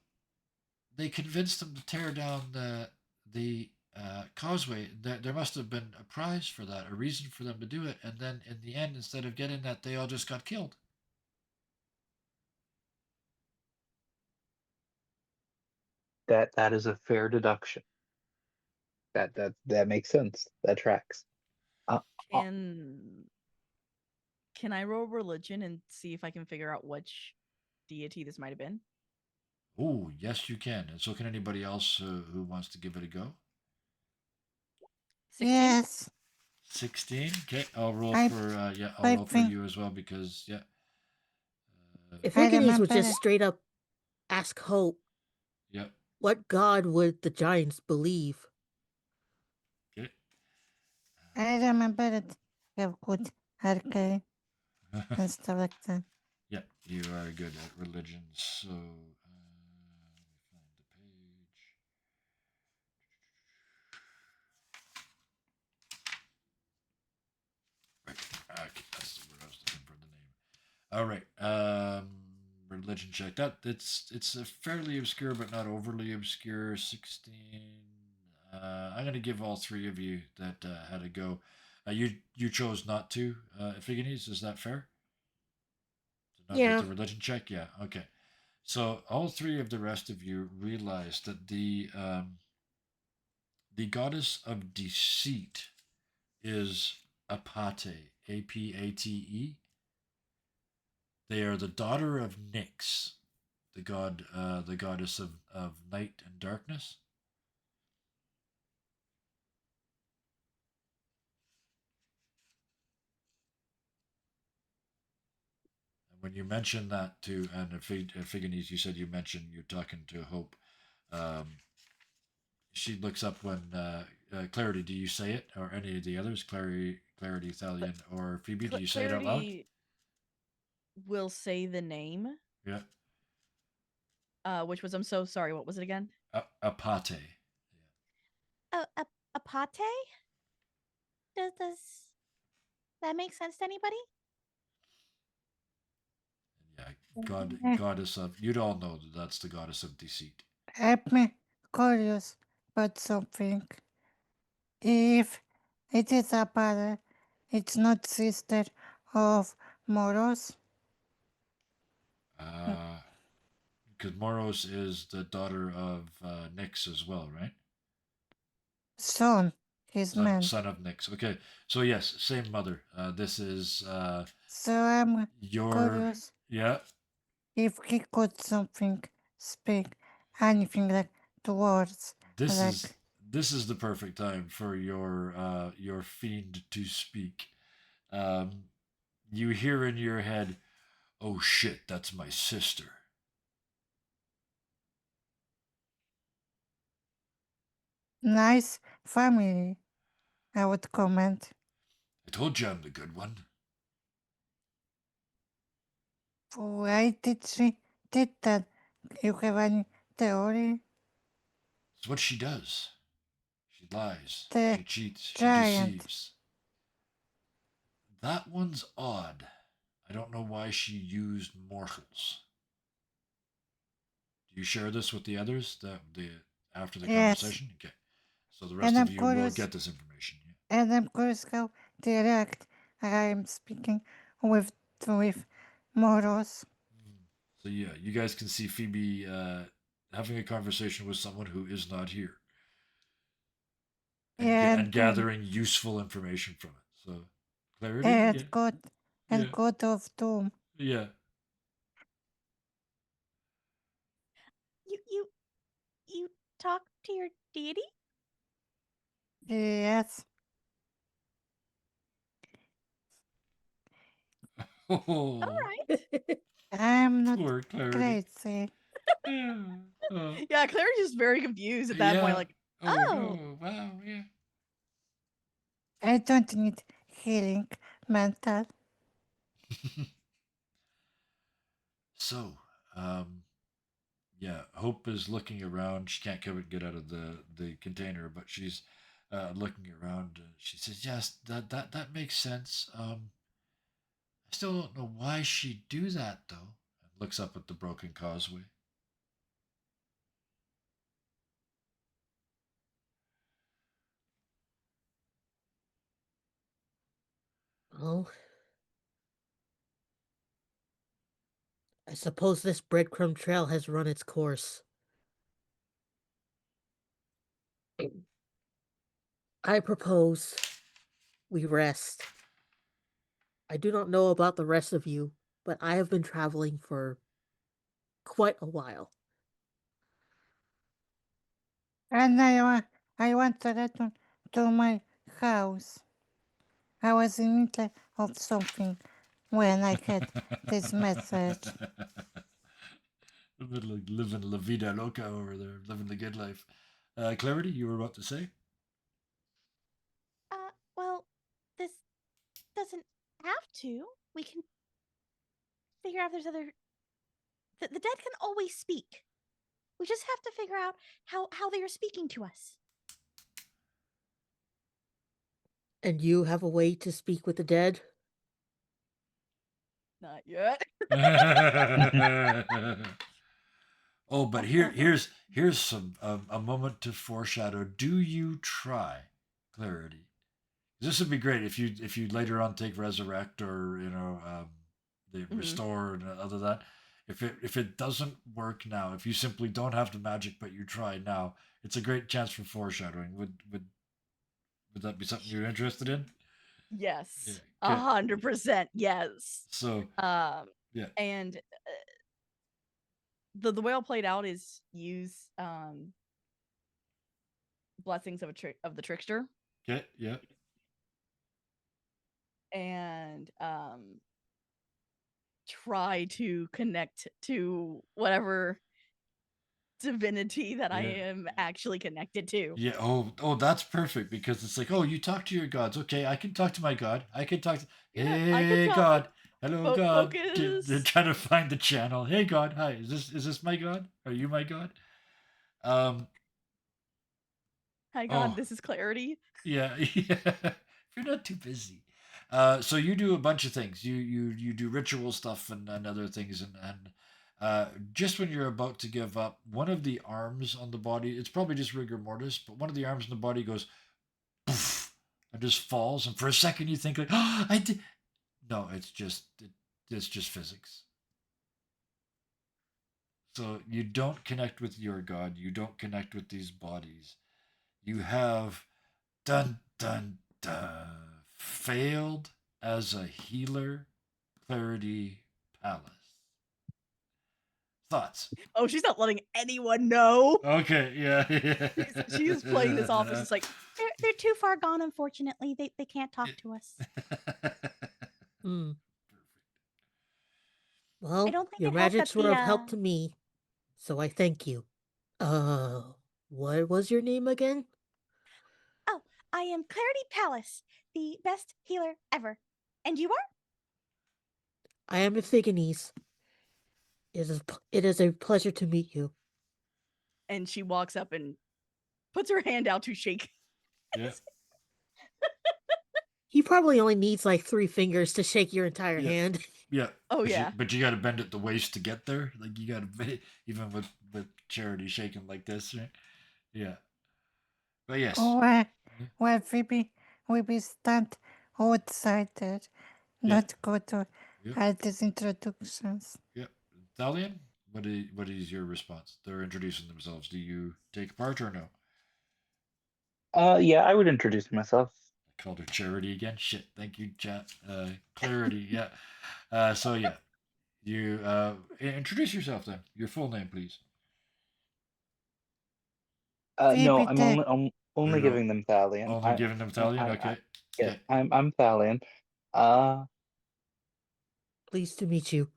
they convinced them to tear down the causeway. There must have been a prize for that, a reason for them to do it, and then in the end, instead of getting that, they all just got killed. That is a fair deduction. That makes sense. That tracks. Uh, Can I roll religion and see if I can figure out which deity this might have been? Oh, yes, you can, and so can anybody else who wants to give it a go. 16? Yes. 16. Okay, I'll roll I- for I'll I roll for think- you as well because If I Higgins would remember just it. straight up ask Hope, yep. what god would the giants believe? Okay. I remember it. You have good arcade and stuff like that. Yeah, you are good at religion. So let me find the page. Right. Okay, that's where I was looking for the name. All right. Religion check. It's a fairly obscure but not overly obscure. 16. I'm gonna give all three of you that had a go. You chose not to, Epigenes. Is that fair? To not Yeah. make the religion check. Yeah. Okay. So all three of the rest of you realize that the goddess of deceit is Apate, Apate. They are the daughter of Nyx, the goddess of night and darkness. And when you mention that to and Epigenes, you said you mentioned you're talking to Hope. Um, she looks up when Clarity. Do you say it or any of the others? Clarity, Thalion, or Phoebe? Do you say it out loud? Clarity will say the name, Yeah. which was, I'm so sorry, what was it again? Apate. Apate? Does that make sense to anybody? Yeah, goddess of. You'd all know that that's the goddess of deceit. Help me curious about something. If it is a brother, it's not sister of Moros. Because Moros is the daughter of Nyx as well, right? Son, his man. Son of Nyx. Okay, so yes, same mother. This is So I'm your curious yeah. if he could something speak anything like towards This like is the perfect time for your fiend to speak. You hear in your head, "Oh shit, that's my sister." nice family, I would comment. I told you I'm the good one. Why did she did that? You have any theory? It's what she does. She lies. The She cheats. She giant. deceives. That one's odd. I don't know why she used mortals. Do you share this with the others? After the Yes. conversation? Okay. So the rest And of I'm you will curious- get this information. Yeah. And I'm curious how direct I am speaking with Moros. So yeah, you guys can see Phoebe having a conversation with someone who is not here. And gathering useful information from it. So clarity. And God and Yeah. God of Doom. Yeah. You talk to your deity? Yes. Oh, All right. I'm not poor Clarity. crazy. Yeah. Oh. Yeah, Clarity's just very confused at that point. Yeah. Like, Oh, oh. no. Wow. Yeah. I don't need healing mental. So, Yeah, Hope is looking around. She can't come and get out of the container, but she's looking around. She says, "Yes, that makes sense. I still don't know why she'd do that, though." And looks up at the broken causeway. Well, I suppose this breadcrumb trail has run its course. I propose we rest. I do not know about the rest of you, but I have been traveling for quite a while. And I want to return to my house. I was in need of something when I get this message. Living la vida loca over there, living the good life. Clarity, you were about to say? Well, this doesn't have to. We can figure out if there's other. The dead can always speak. We just have to figure out how they are speaking to us. And you have a way to speak with the dead? Not yet. Oh, but here's some a moment to foreshadow. Do you try Clarity? This would be great if you later on take resurrect or the restore and other that. If it doesn't work now, if you simply don't have the magic but you try now, it's a great chance for foreshadowing. Would that be something you're interested in? Yes. Yeah, 100% yes. So yeah. And the way I'll play it out is use blessings of the trickster. Okay, yeah. And try to connect to whatever divinity that I am actually connected to. Yeah. Oh, that's perfect because it's like, oh, you talk to your gods. Okay, I can talk to my god. I can talk to. I can Hey, talk. God. Hello, God. Focus. They're trying to find the channel. Hey, God. Hi. Is this my god? Are you my god? Hi, God. This is Clarity. Yeah. Yeah. If you're not too busy. So you do a bunch of things. You do ritual stuff and other things and just when you're about to give up, one of the arms on the body, it's probably just rigor mortis, but one of the arms on the body goes poof, and just falls. And for a second, you think like, "Oh, I did." No, it's just physics. So you don't connect with your god. You don't connect with these bodies. You have dun dun dun failed as a healer, Clarity Palace. Thoughts? Oh, she's not letting anyone know. Okay, yeah. She's playing this off as just like they're too far gone. Unfortunately, they can't talk to us. Well, I don't think your it helped that magics were of help to me, so I thank you. What was your name again? Oh, I am Clarity Palace, the best healer ever. And you are? I am Ephigenes. It is a pleasure to meet you. And she walks up and puts her hand out to shake. Yeah. He probably only needs like 3 fingers to shake your entire hand. Yeah. Oh yeah. But you got to bend at the waist to get there. Like you got to even with Charity shaking like this, right? Yeah. But yes. Well, we be stand outside there, not go to these introductions. Yep. Thalian, what is your response? They're introducing themselves. Do you take part or no? Yeah, I would introduce myself. I called her Charity again. Shit. Thank you, chat. Clarity. Yeah. So yeah, you introduce yourself then. Your full name, please. No, I'm only giving them Thalian. Only giving them Thalian. Okay. Yeah, I'm Thalian. Pleased to meet you.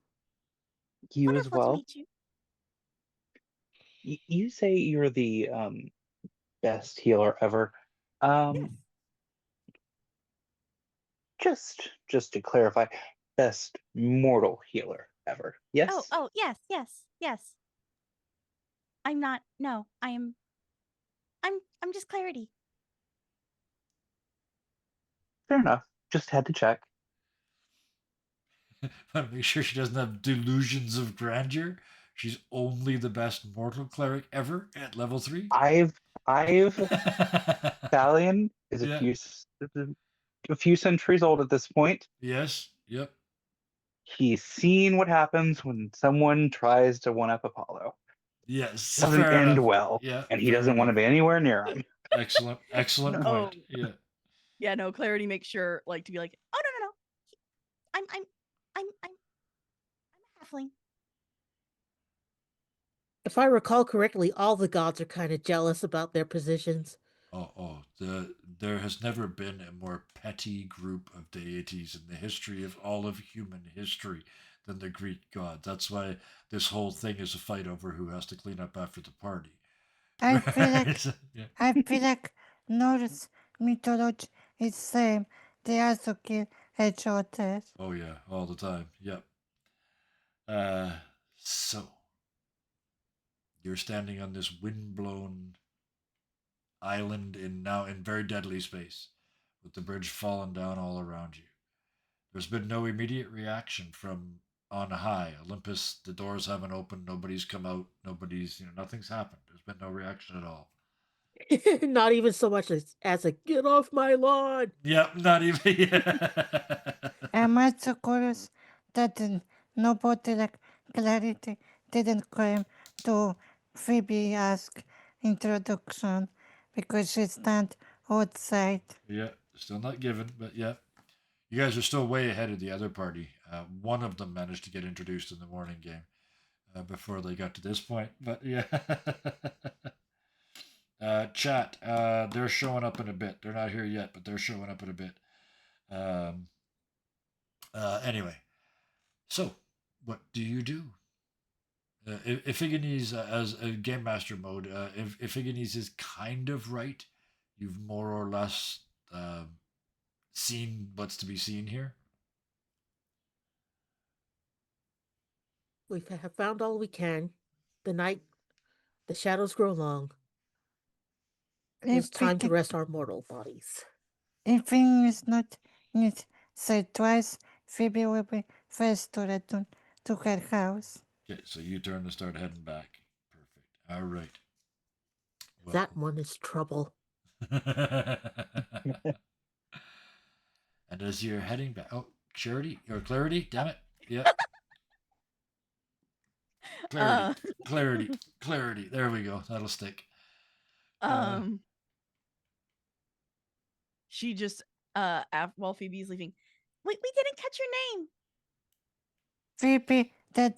You Wonderful as well. to meet you. You say you're the best healer ever. Yes. Just to clarify, best mortal healer ever. Yes. Oh, yes. I'm not. No, I'm just Clarity. Fair enough. Just had to check. Want to make sure she doesn't have delusions of grandeur. She's only the best mortal cleric ever at level 3. I've Thalion is Yeah. a few centuries old at this point. Yes. Yep. He's seen what happens when someone tries to one up Apollo. Yes. Doesn't Fair end enough. well, Yeah. and he fair doesn't want to enough. be anywhere near him. Excellent. Excellent Oh. point. Yeah. Yeah, no, Clarity makes sure like to be like, Oh no. I'm a halfling. If I recall correctly, all the gods are kind of jealous about their positions. There has never been a more petty group of deities in the history of all of human history than the Greek gods. That's why this whole thing is a fight over who has to clean up after the party. I feel like Right? Yeah. I feel like Norse mythology is same. They also kill each other. Oh yeah, all the time. Yep. So you're standing on this windblown island in very deadly space, with the bridge falling down all around you. There's been no immediate reaction from on high. Olympus, the doors haven't opened, nobody's come out, nothing's happened. There's been no reaction at all. Not even so much as a get off my lawn. Yep, not even. I'm also curious that nobody like Clarity didn't come to Phoebe ask introduction because she stand outside. Yeah, still not given, but yeah. You guys are still way ahead of the other party. One of them managed to get introduced in the morning game before they got to this point, but yeah. Chat, they're showing up in a bit. They're not here yet, but they're showing up in a bit. Um, anyway, so what do you do? If Igenes, as a game master mode, if Igenes is kind of right, you've more or less seen what's to be seen here. We have found all we can. The shadows grow long. It is time to rest our mortal bodies. If thing is not need said twice, Phoebe will be first to return to her house. Okay, so you turn to start heading back. Perfect. All right. That one is trouble. And as you're heading back, Clarity, damn it, yeah, clarity. There we go. That'll stick. She just while Phoebe's leaving, We didn't catch your name. Phoebe, the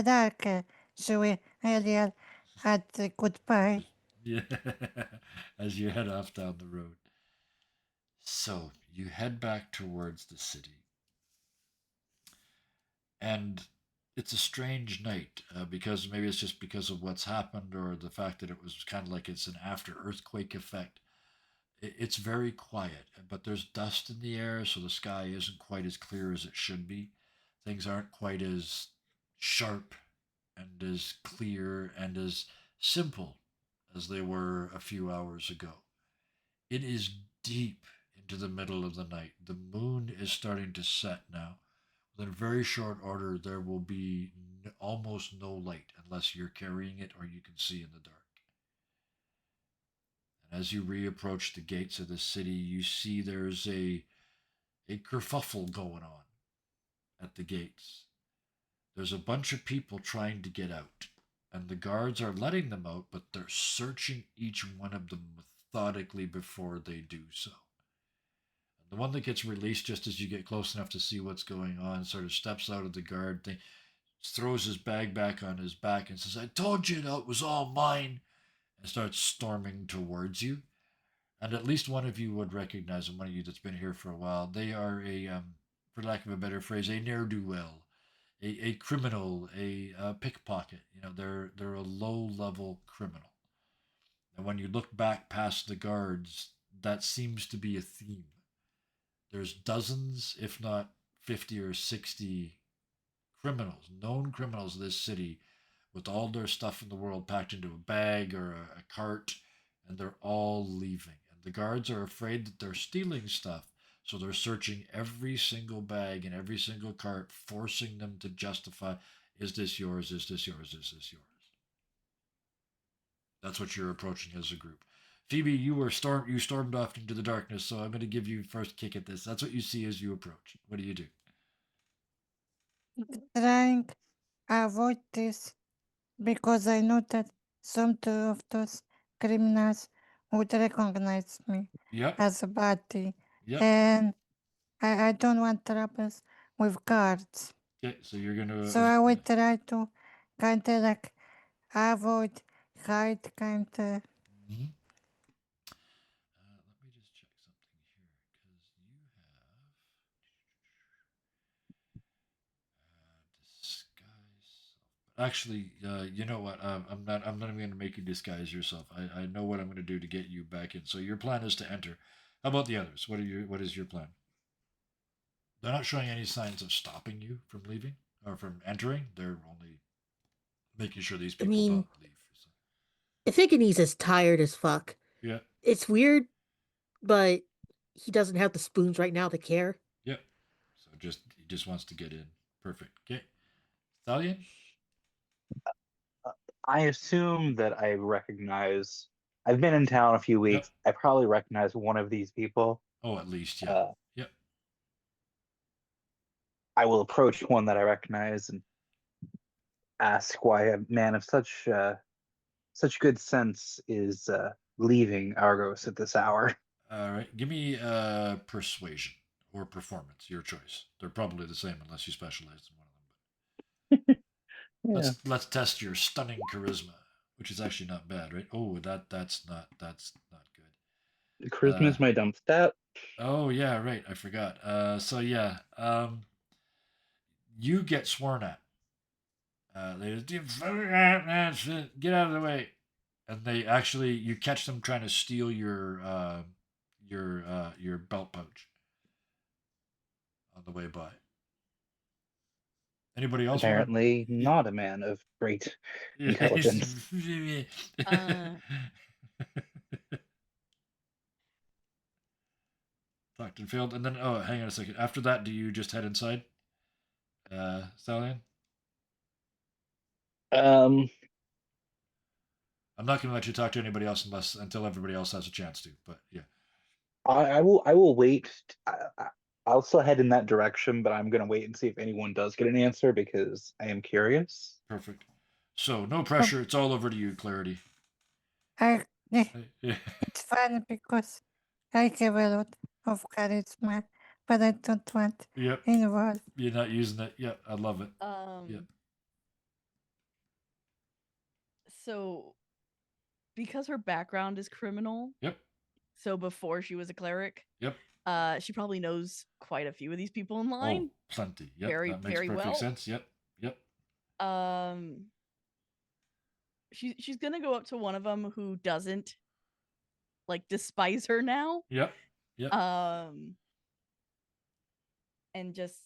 dark, so we earlier had goodbye. Yeah, as you head off down the road. So you head back towards the city, and it's a strange night because maybe it's just because of what's happened or the fact that it was kind of like it's an after earthquake effect. It's very quiet, but there's dust in the air, so the sky isn't quite as clear as it should be. Things aren't quite as sharp and as clear and as simple as they were a few hours ago. It is deep into the middle of the night. The moon is starting to set now. Within very short order, there will be almost no light unless you're carrying it or you can see in the dark. And as you reapproach the gates of the city, you see there's a kerfuffle going on at the gates. There's a bunch of people trying to get out, and the guards are letting them out, but they're searching each one of them methodically before they do so. And the one that gets released just as you get close enough to see what's going on sort of steps out of the guard thing, throws his bag back on his back and says, "I told you that was all mine," and starts storming towards you. And at least one of you would recognize him, one of you that's been here for a while. They are for lack of a better phrase, a ne'er-do-well, a criminal, a pickpocket. They're a low-level criminal. And when you look back past the guards, that seems to be a theme. There's dozens, if not 50 or 60 criminals, known criminals of this city, with all their stuff in the world packed into a bag or a cart, and they're all leaving. And the guards are afraid that they're stealing stuff. So they're searching every single bag and every single cart, forcing them to justify, is this yours? Is this yours? Is this yours? That's what you're approaching as a group. Phoebe, you stormed off into the darkness, so I'm going to give you first kick at this. That's what you see as you approach. What do you do? Trying avoid this because I know that some two of those criminals would recognize me Yep. as a body, Yep. and I don't want troubles with guards. Okay, so you're going to. So I would try to kind of like avoid, hide, kind of. Mhm. Let me just check something here because you have disguise. Actually, you know what? I'm not. I'm not even going to make you disguise yourself. I know what I'm going to do to get you back in. So your plan is to enter. How about the others? What is your plan? They're not showing any signs of stopping you from leaving or from entering. They're only making sure these I people mean, don't leave. So, Iphigenes is tired as fuck. yeah. It's weird, but he doesn't have the spoons right now to care. Yep. So he just wants to get in. Perfect. Okay. Stallion? I assume that I recognize. I've been in town a few weeks. I probably recognize one of these people. Oh, at least, yeah. Yep. I will approach one that I recognize and ask why a man of such good sense is leaving Argos at this hour. All right. Give me persuasion or performance, your choice. They're probably the same unless you specialize in one of them. But Yeah. let's test your stunning charisma, which is actually not bad, right? Oh, that's not good. Charisma is my dump stat. Oh yeah, right. I forgot. So yeah, you get sworn at. They just get out of the way, and they actually you catch them trying to steal your belt pouch on the way by. Anybody else? Apparently not a man of great intelligence. Talked and failed, and then hang on a second. After that, do you just head inside, Stallion? Um, I'm not going to let you talk to anybody else until everybody else has a chance to. But yeah, I will wait. I'll still head in that direction, but I'm gonna wait and see if anyone does get an answer because I am curious. perfect. So no pressure. It's all over to you, Clarity. It's fun because I have a lot of charisma, but I don't want involved. You're not using it. Yep, I love it. Yep. So, because her background is criminal. Yep. So before she was a cleric. Yep. She probably knows quite a few of these people in Oh, line. plenty. Yep. Very, that makes very perfect well. sense. Yep. Yep. She's gonna go up to one of them who doesn't like despise her now. Yep. Yep. And just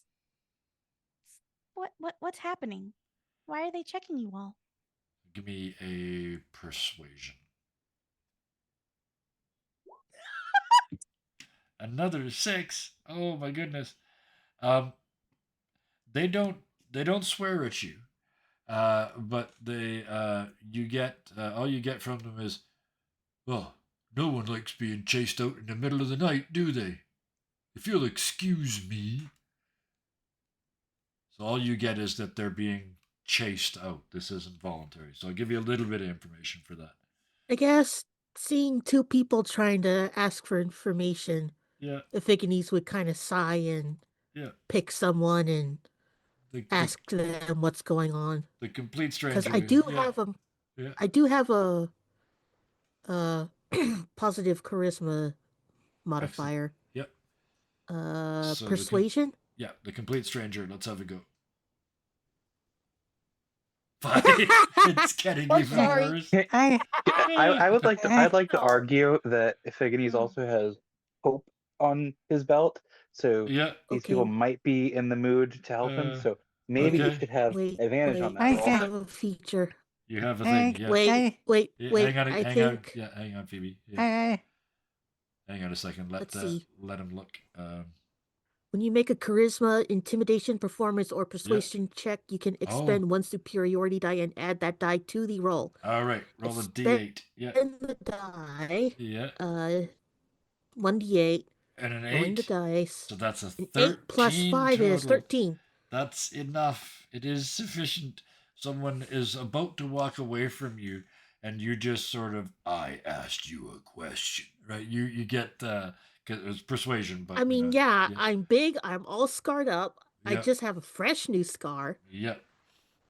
What's happening? Why are they checking you all? Give me a persuasion. Another 6. Oh my goodness. They don't swear at you, but you get all you get from them is, well, no one likes being chased out in the middle of the night, do they? If you'll excuse me. So all you get is that they're being chased out. This isn't voluntary. So I'll give you a little bit of information for that. I guess seeing two people trying to ask for information, Iphigenes would kind of sigh and pick someone and ask them what's going on. The complete stranger. Because I do have a positive charisma modifier. Excellent. Yep. Persuasion? The complete stranger. Let's have a go. 5. It's getting even worse. I would like to. I'd like to argue that Iphigenes also has hope on his belt, so these people might be in the mood to help him. So Maybe you Okay. should have Wait, advantage on wait. that I roll. have a feature. You have a Hey, thing. Yeah. Wait, hey, wait, Yeah, wait. hang on. I Hang on. think. Yeah, hang on, Phoebe. Yeah. hey, Hang on a second. Let Let's see. let him look. When you make a charisma, intimidation, performance, or Yep. persuasion check, you can Oh. expend one superiority die and add that die to the roll. All right. Roll a Expend d8. Yeah. the die. Yeah. 1d8. And an Roll in the 8. dice. So that's a An 8 plus 13 5 is total. 13. That's enough. It is sufficient. Someone is about to walk away from you, and you just sort of, I asked you a question, right? You get cause it was persuasion, but I mean, yeah, I'm big. I'm all scarred up. I yeah, just have a fresh new scar. yeah.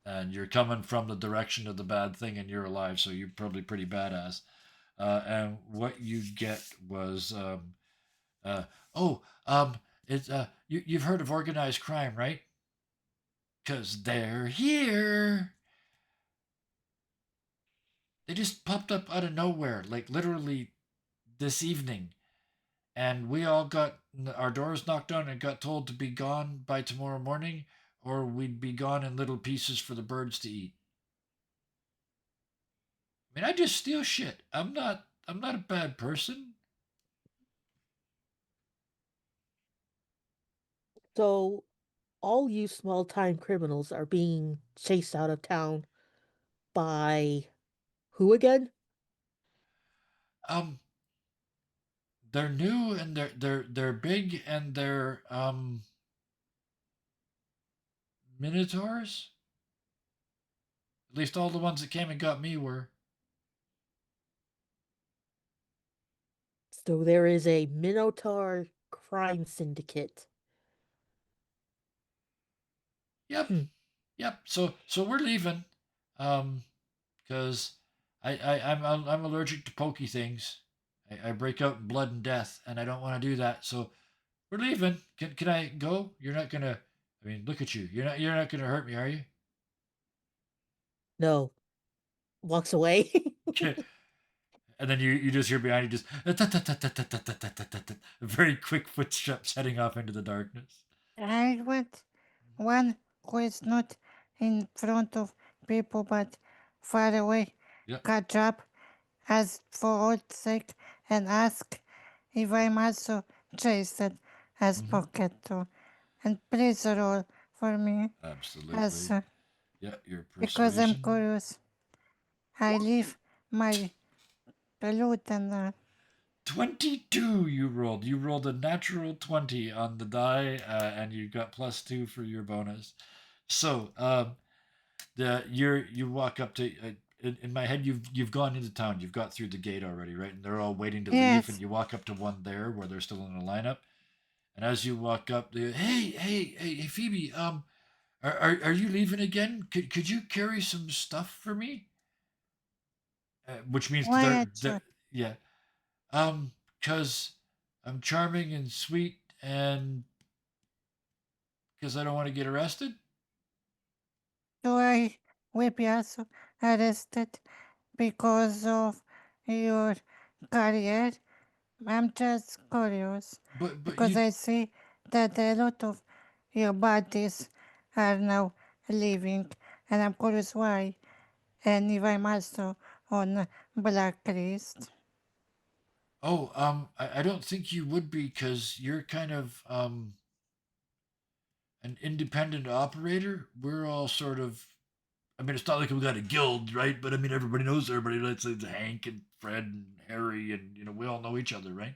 And you're coming from the direction of the bad thing, and you're alive, so you're probably pretty badass. And what you get was, uh, oh, it's you've heard of organized crime, right? 'Cause they're here. They just popped up out of nowhere, like literally this evening. And we all got our doors knocked on and got told to be gone by tomorrow morning, or we'd be gone in little pieces for the birds to eat. I mean, I just steal shit. I'm not a bad person. So, all you small time criminals are being chased out of town by who again? Um, they're new and they're big and they're minotaurs. At least all the ones that came and got me were. So, there is a Minotaur crime syndicate. Yep. Hmm. Yep. So we're leaving. Because I'm allergic to pokey things. I break out in blood and death, and I don't want to do that. So we're leaving. Can I go? You're not gonna. I mean, look at you. You're not gonna hurt me, are you? No. Walks away. Okay. And then you just hear behind you just very quick footsteps heading off into the darkness. I want one who is not in front of people but far away. Yep. Catch up as for old sake and ask if I'm also chased as Mhm. Pocket and please roll for me Absolutely. as Yeah, your because I'm persuasion. curious. I leave my loot and 22 you rolled. You rolled a natural 20 on the die, and you got +2 for your bonus. So, you walk up to in my head you've gone into town. You've got through the gate already, right? And they're all waiting to leave, and yes, you walk up to one there where they're still in a lineup. And as you walk up, they hey Phoebe, are you leaving again? Could you carry some stuff for me? Which means why they're yeah. Cause I'm charming and sweet, and because I don't want to get arrested. do I will be also arrested because of your career? I'm just curious But because you. I see that a lot of your bodies are now leaving, and I'm curious why, and if I'm also on blacklist. Oh, I don't think you would be, because you're kind of an independent operator. We're all sort of. I mean, it's not like we got a guild, right? But I mean, everybody knows everybody. Let's say it's Hank and Fred and Harry, and we all know each other, right?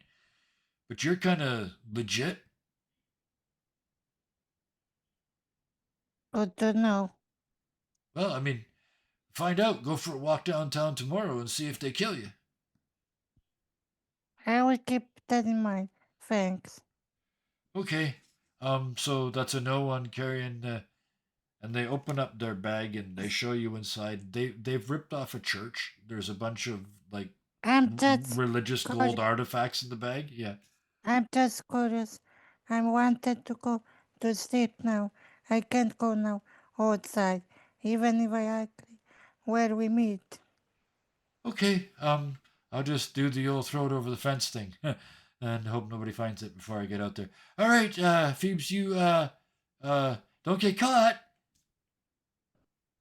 But you're kind of legit. Good to know. Well, I mean, find out. Go for a walk downtown tomorrow and see if they kill you. I will keep that in mind. Thanks. Okay. So that's a no on carrying the. And they open up their bag and they show you inside. They've ripped off a church. There's a bunch of like I'm just religious curious. gold artifacts in the bag. Yeah. I'm just curious. I wanted to go to sleep now. I can't go now outside, even if I agree where we meet. Okay. I'll just do the old throw it over the fence thing, and hope nobody finds it before I get out there. All right, Phoebes, you don't get caught.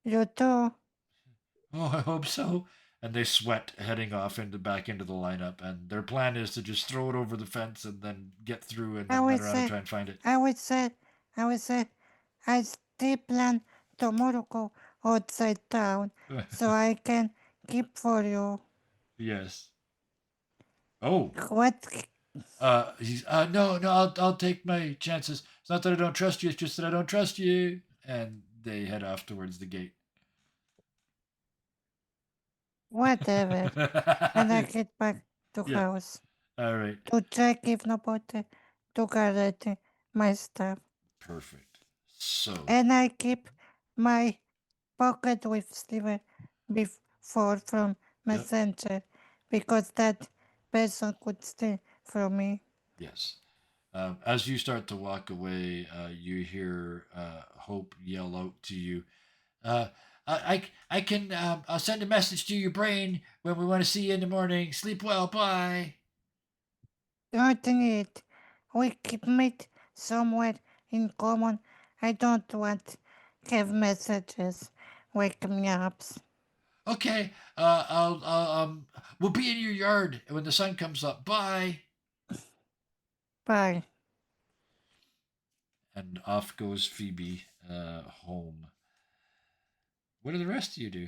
You too. Oh, I hope so. And they sweat heading off back into the lineup. And their plan is to just throw it over the fence and then get through and I then would run around and say, try and find it. I would say, I would say, I still plan tomorrow go outside town so I can keep for you. Yes. Oh. What? He's no, I'll take my chances. It's not that I don't trust you, it's just that I don't trust you. And they head off towards the gate. Whatever. And I get back to Yeah. house All right. to check if nobody took already my stuff. Perfect. So And I keep my pocket with sliver before from Yep. messenger because that person could steal from me. Yes. As you start to walk away, you hear Hope yell out to you, uh, I can, I'll send a message to your brain when we want to see you in the morning. Sleep well. Bye. Don't need. We keep meet somewhere in common. I don't want have messages. Wake me up. Okay. We'll be in your yard when the sun comes up. Bye. Bye. And off goes Phoebe home. What do the rest of you do?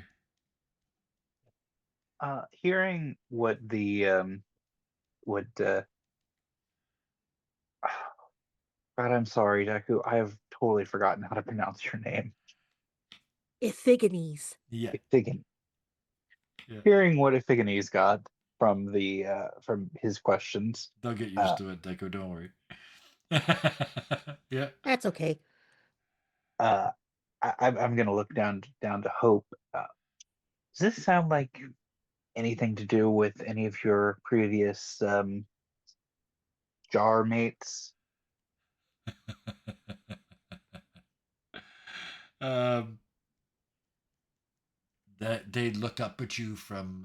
Hearing what the what God, I'm sorry, Deku. I have totally forgotten how to pronounce your name. Iphigenes. Yeah. Iphigen. Yeah. Hearing what Iphigenes got from from his questions, They'll get used to it, Deco. Don't worry. Yeah. That's okay. I'm gonna look down to Hope. Does this sound like anything to do with any of your previous jar mates? um, that they look up at you from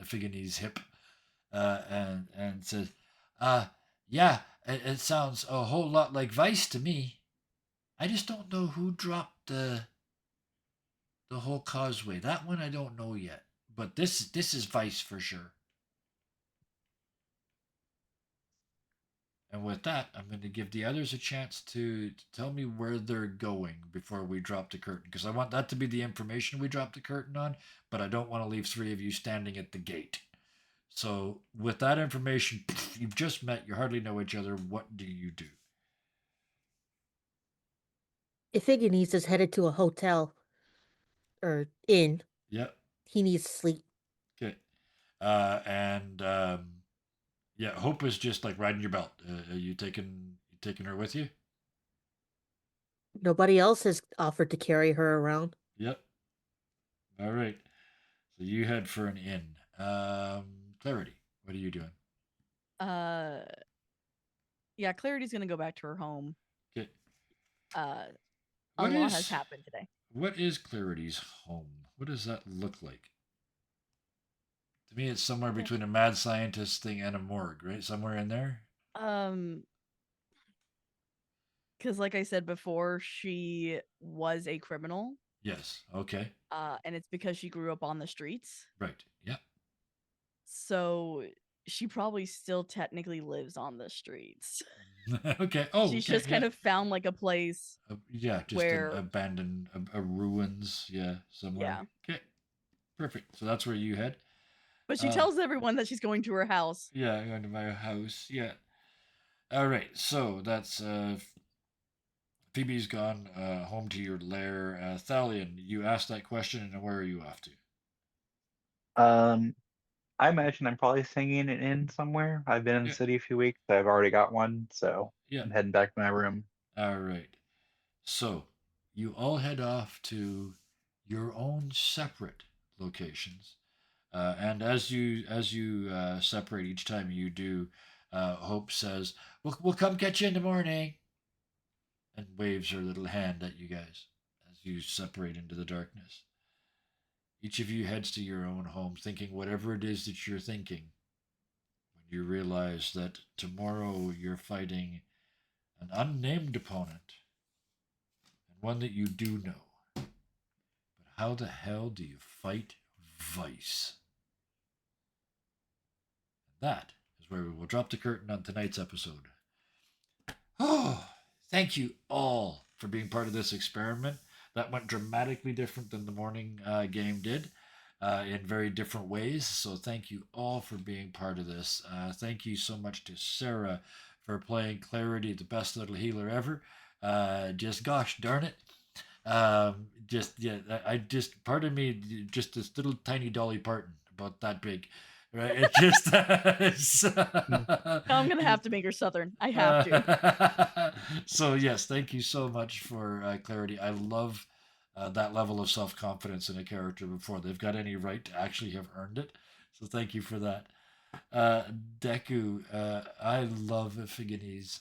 Figani's hip, and says, "Yeah, it sounds a whole lot like Vice to me. I just don't know who dropped the whole causeway. That one I don't know yet, but this is Vice for sure." And with that, I'm going to give the others a chance to tell me where they're going before we drop the curtain, because I want that to be the information we drop the curtain on, but I don't want to leave three of you standing at the gate. So, with that information, you've just met, you hardly know each other. What do you do? Iphigenes is headed to a hotel or inn. Yep. He needs sleep. Okay. And yeah, Hope is just like riding your belt. Are you taking her with you? Nobody else has offered to carry her around. Yep. All right. So you head for an inn. Clarity, what are you doing? Yeah, Clarity's gonna go back to her home. Okay. A What lot is- has happened today. What is Clarity's home? What does that look like? To me, it's somewhere between a mad scientist thing and a morgue, right? Somewhere in there. Because like I said before, she was a criminal. Yes. Okay. And it's because she grew up on the streets. Right. Yeah. So she probably still technically lives on the streets. Okay. Oh, She's okay, just kind of found like a place. yeah, just where an abandoned a ruins. Yeah, somewhere. Yeah. Okay. Perfect. So that's where you head. But she tells everyone that she's going to her house. Yeah, I'm going to my house. Yeah. All right. So that's Phoebe's gone home to your lair. Thalion, you asked that question, and where are you off to? I imagine I'm probably singing it in somewhere. I've been in the city a few weeks. I've already got one, so Yeah. I'm heading back to my room. All right. So you all head off to your own separate locations, and as you separate each time you do, Hope says, "We'll come get you in the morning," and waves her little hand at you guys as you separate into the darkness. Each of you heads to your own home, thinking whatever it is that you're thinking. When you realize that tomorrow you're fighting an unnamed opponent, and one that you do know. But how the hell do you fight Vice? That is where we will drop the curtain on tonight's episode. Oh, thank you all for being part of this experiment. That went dramatically different than the morning game did in very different ways. So thank you all for being part of this. Thank you so much to Sarah for playing Clarity, the best little healer ever. Just gosh darn it. I just part of me just this little tiny Dolly Parton about that big, right? It just I'm gonna have to make her Southern. I have to. So yes, thank you so much for Clarity. I love that level of self confidence in a character before they've got any right to actually have earned it. So thank you for that. Deku, I love Ephigenes.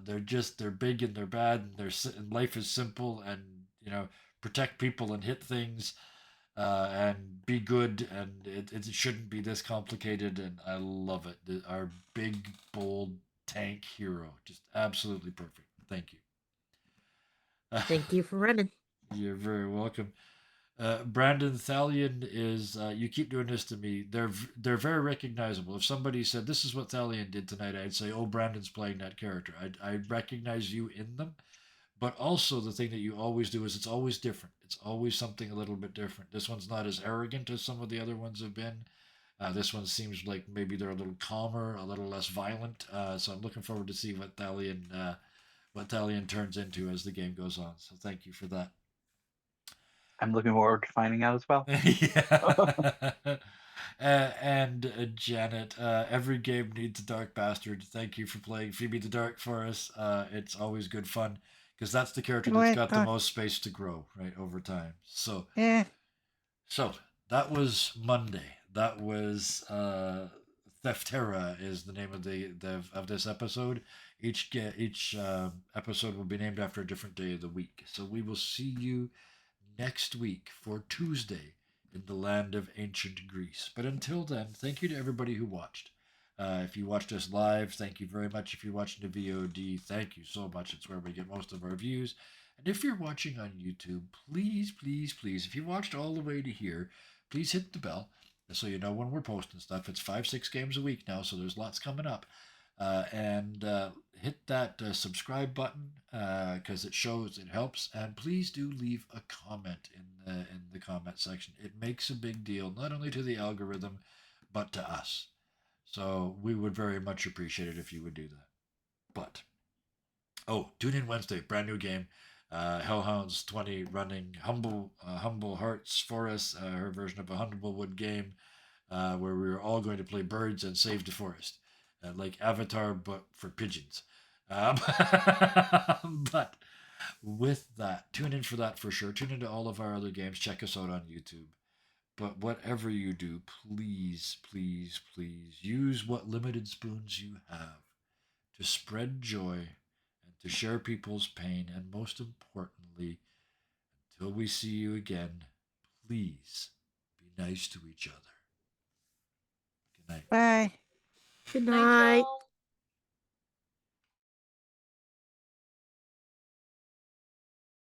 They're big and they're bad and life is simple and protect people and hit things and be good and it shouldn't be this complicated and I love it. Our big bold tank hero, just absolutely perfect. Thank you. Thank you for running. You're very welcome. Brandon Thalion is. You keep doing this to me. They're very recognizable. If somebody said this is what Thalion did tonight, I'd say, "Oh, Brandon's playing that character." I recognize you in them, but also the thing that you always do is it's always different. It's always something a little bit different. This one's not as arrogant as some of the other ones have been. This one seems like maybe they're a little calmer, a little less violent. So I'm looking forward to see what Thalion turns into as the game goes on. So thank you for that. I'm looking forward to finding out as well. Yeah. And Janet, every game needs a dark bastard. Thank you for playing Phoebe the Dark for us. It's always good fun because that's the character that's got the most space to grow right over time. So Yeah. So that was Monday. That was Theftera is the name of of this episode. Each episode will be named after a different day of the week. So we will see you next week for Tuesday in the land of ancient Greece. But until then, thank you to everybody who watched. If you watched us live, thank you very much. If you're watching the VOD, thank you so much. It's where we get most of our views. And if you're watching on YouTube, please, please, please, if you watched all the way to here, please hit the bell so you know when we're posting stuff. It's 5-6 games a week now, so there's lots coming up. And hit that subscribe button because it helps. And please do leave a comment in the comment section. It makes a big deal, not only to the algorithm, but to us. So we would very much appreciate it if you would do that. But, tune in Wednesday, brand new game. Hellhounds 20 running Humble Hearts for us, her version of a Humblewood game, where we were all going to play birds and save the forest. Like Avatar, but for pigeons. But with that, tune in for that for sure. Tune into all of our other games. Check us out on YouTube. But whatever you do, please, please, please use what limited spoons you have to spread joy and to share people's pain. And most importantly, until we see you again, please be nice to each other. Good night. Bye. Good Night, night. y'all.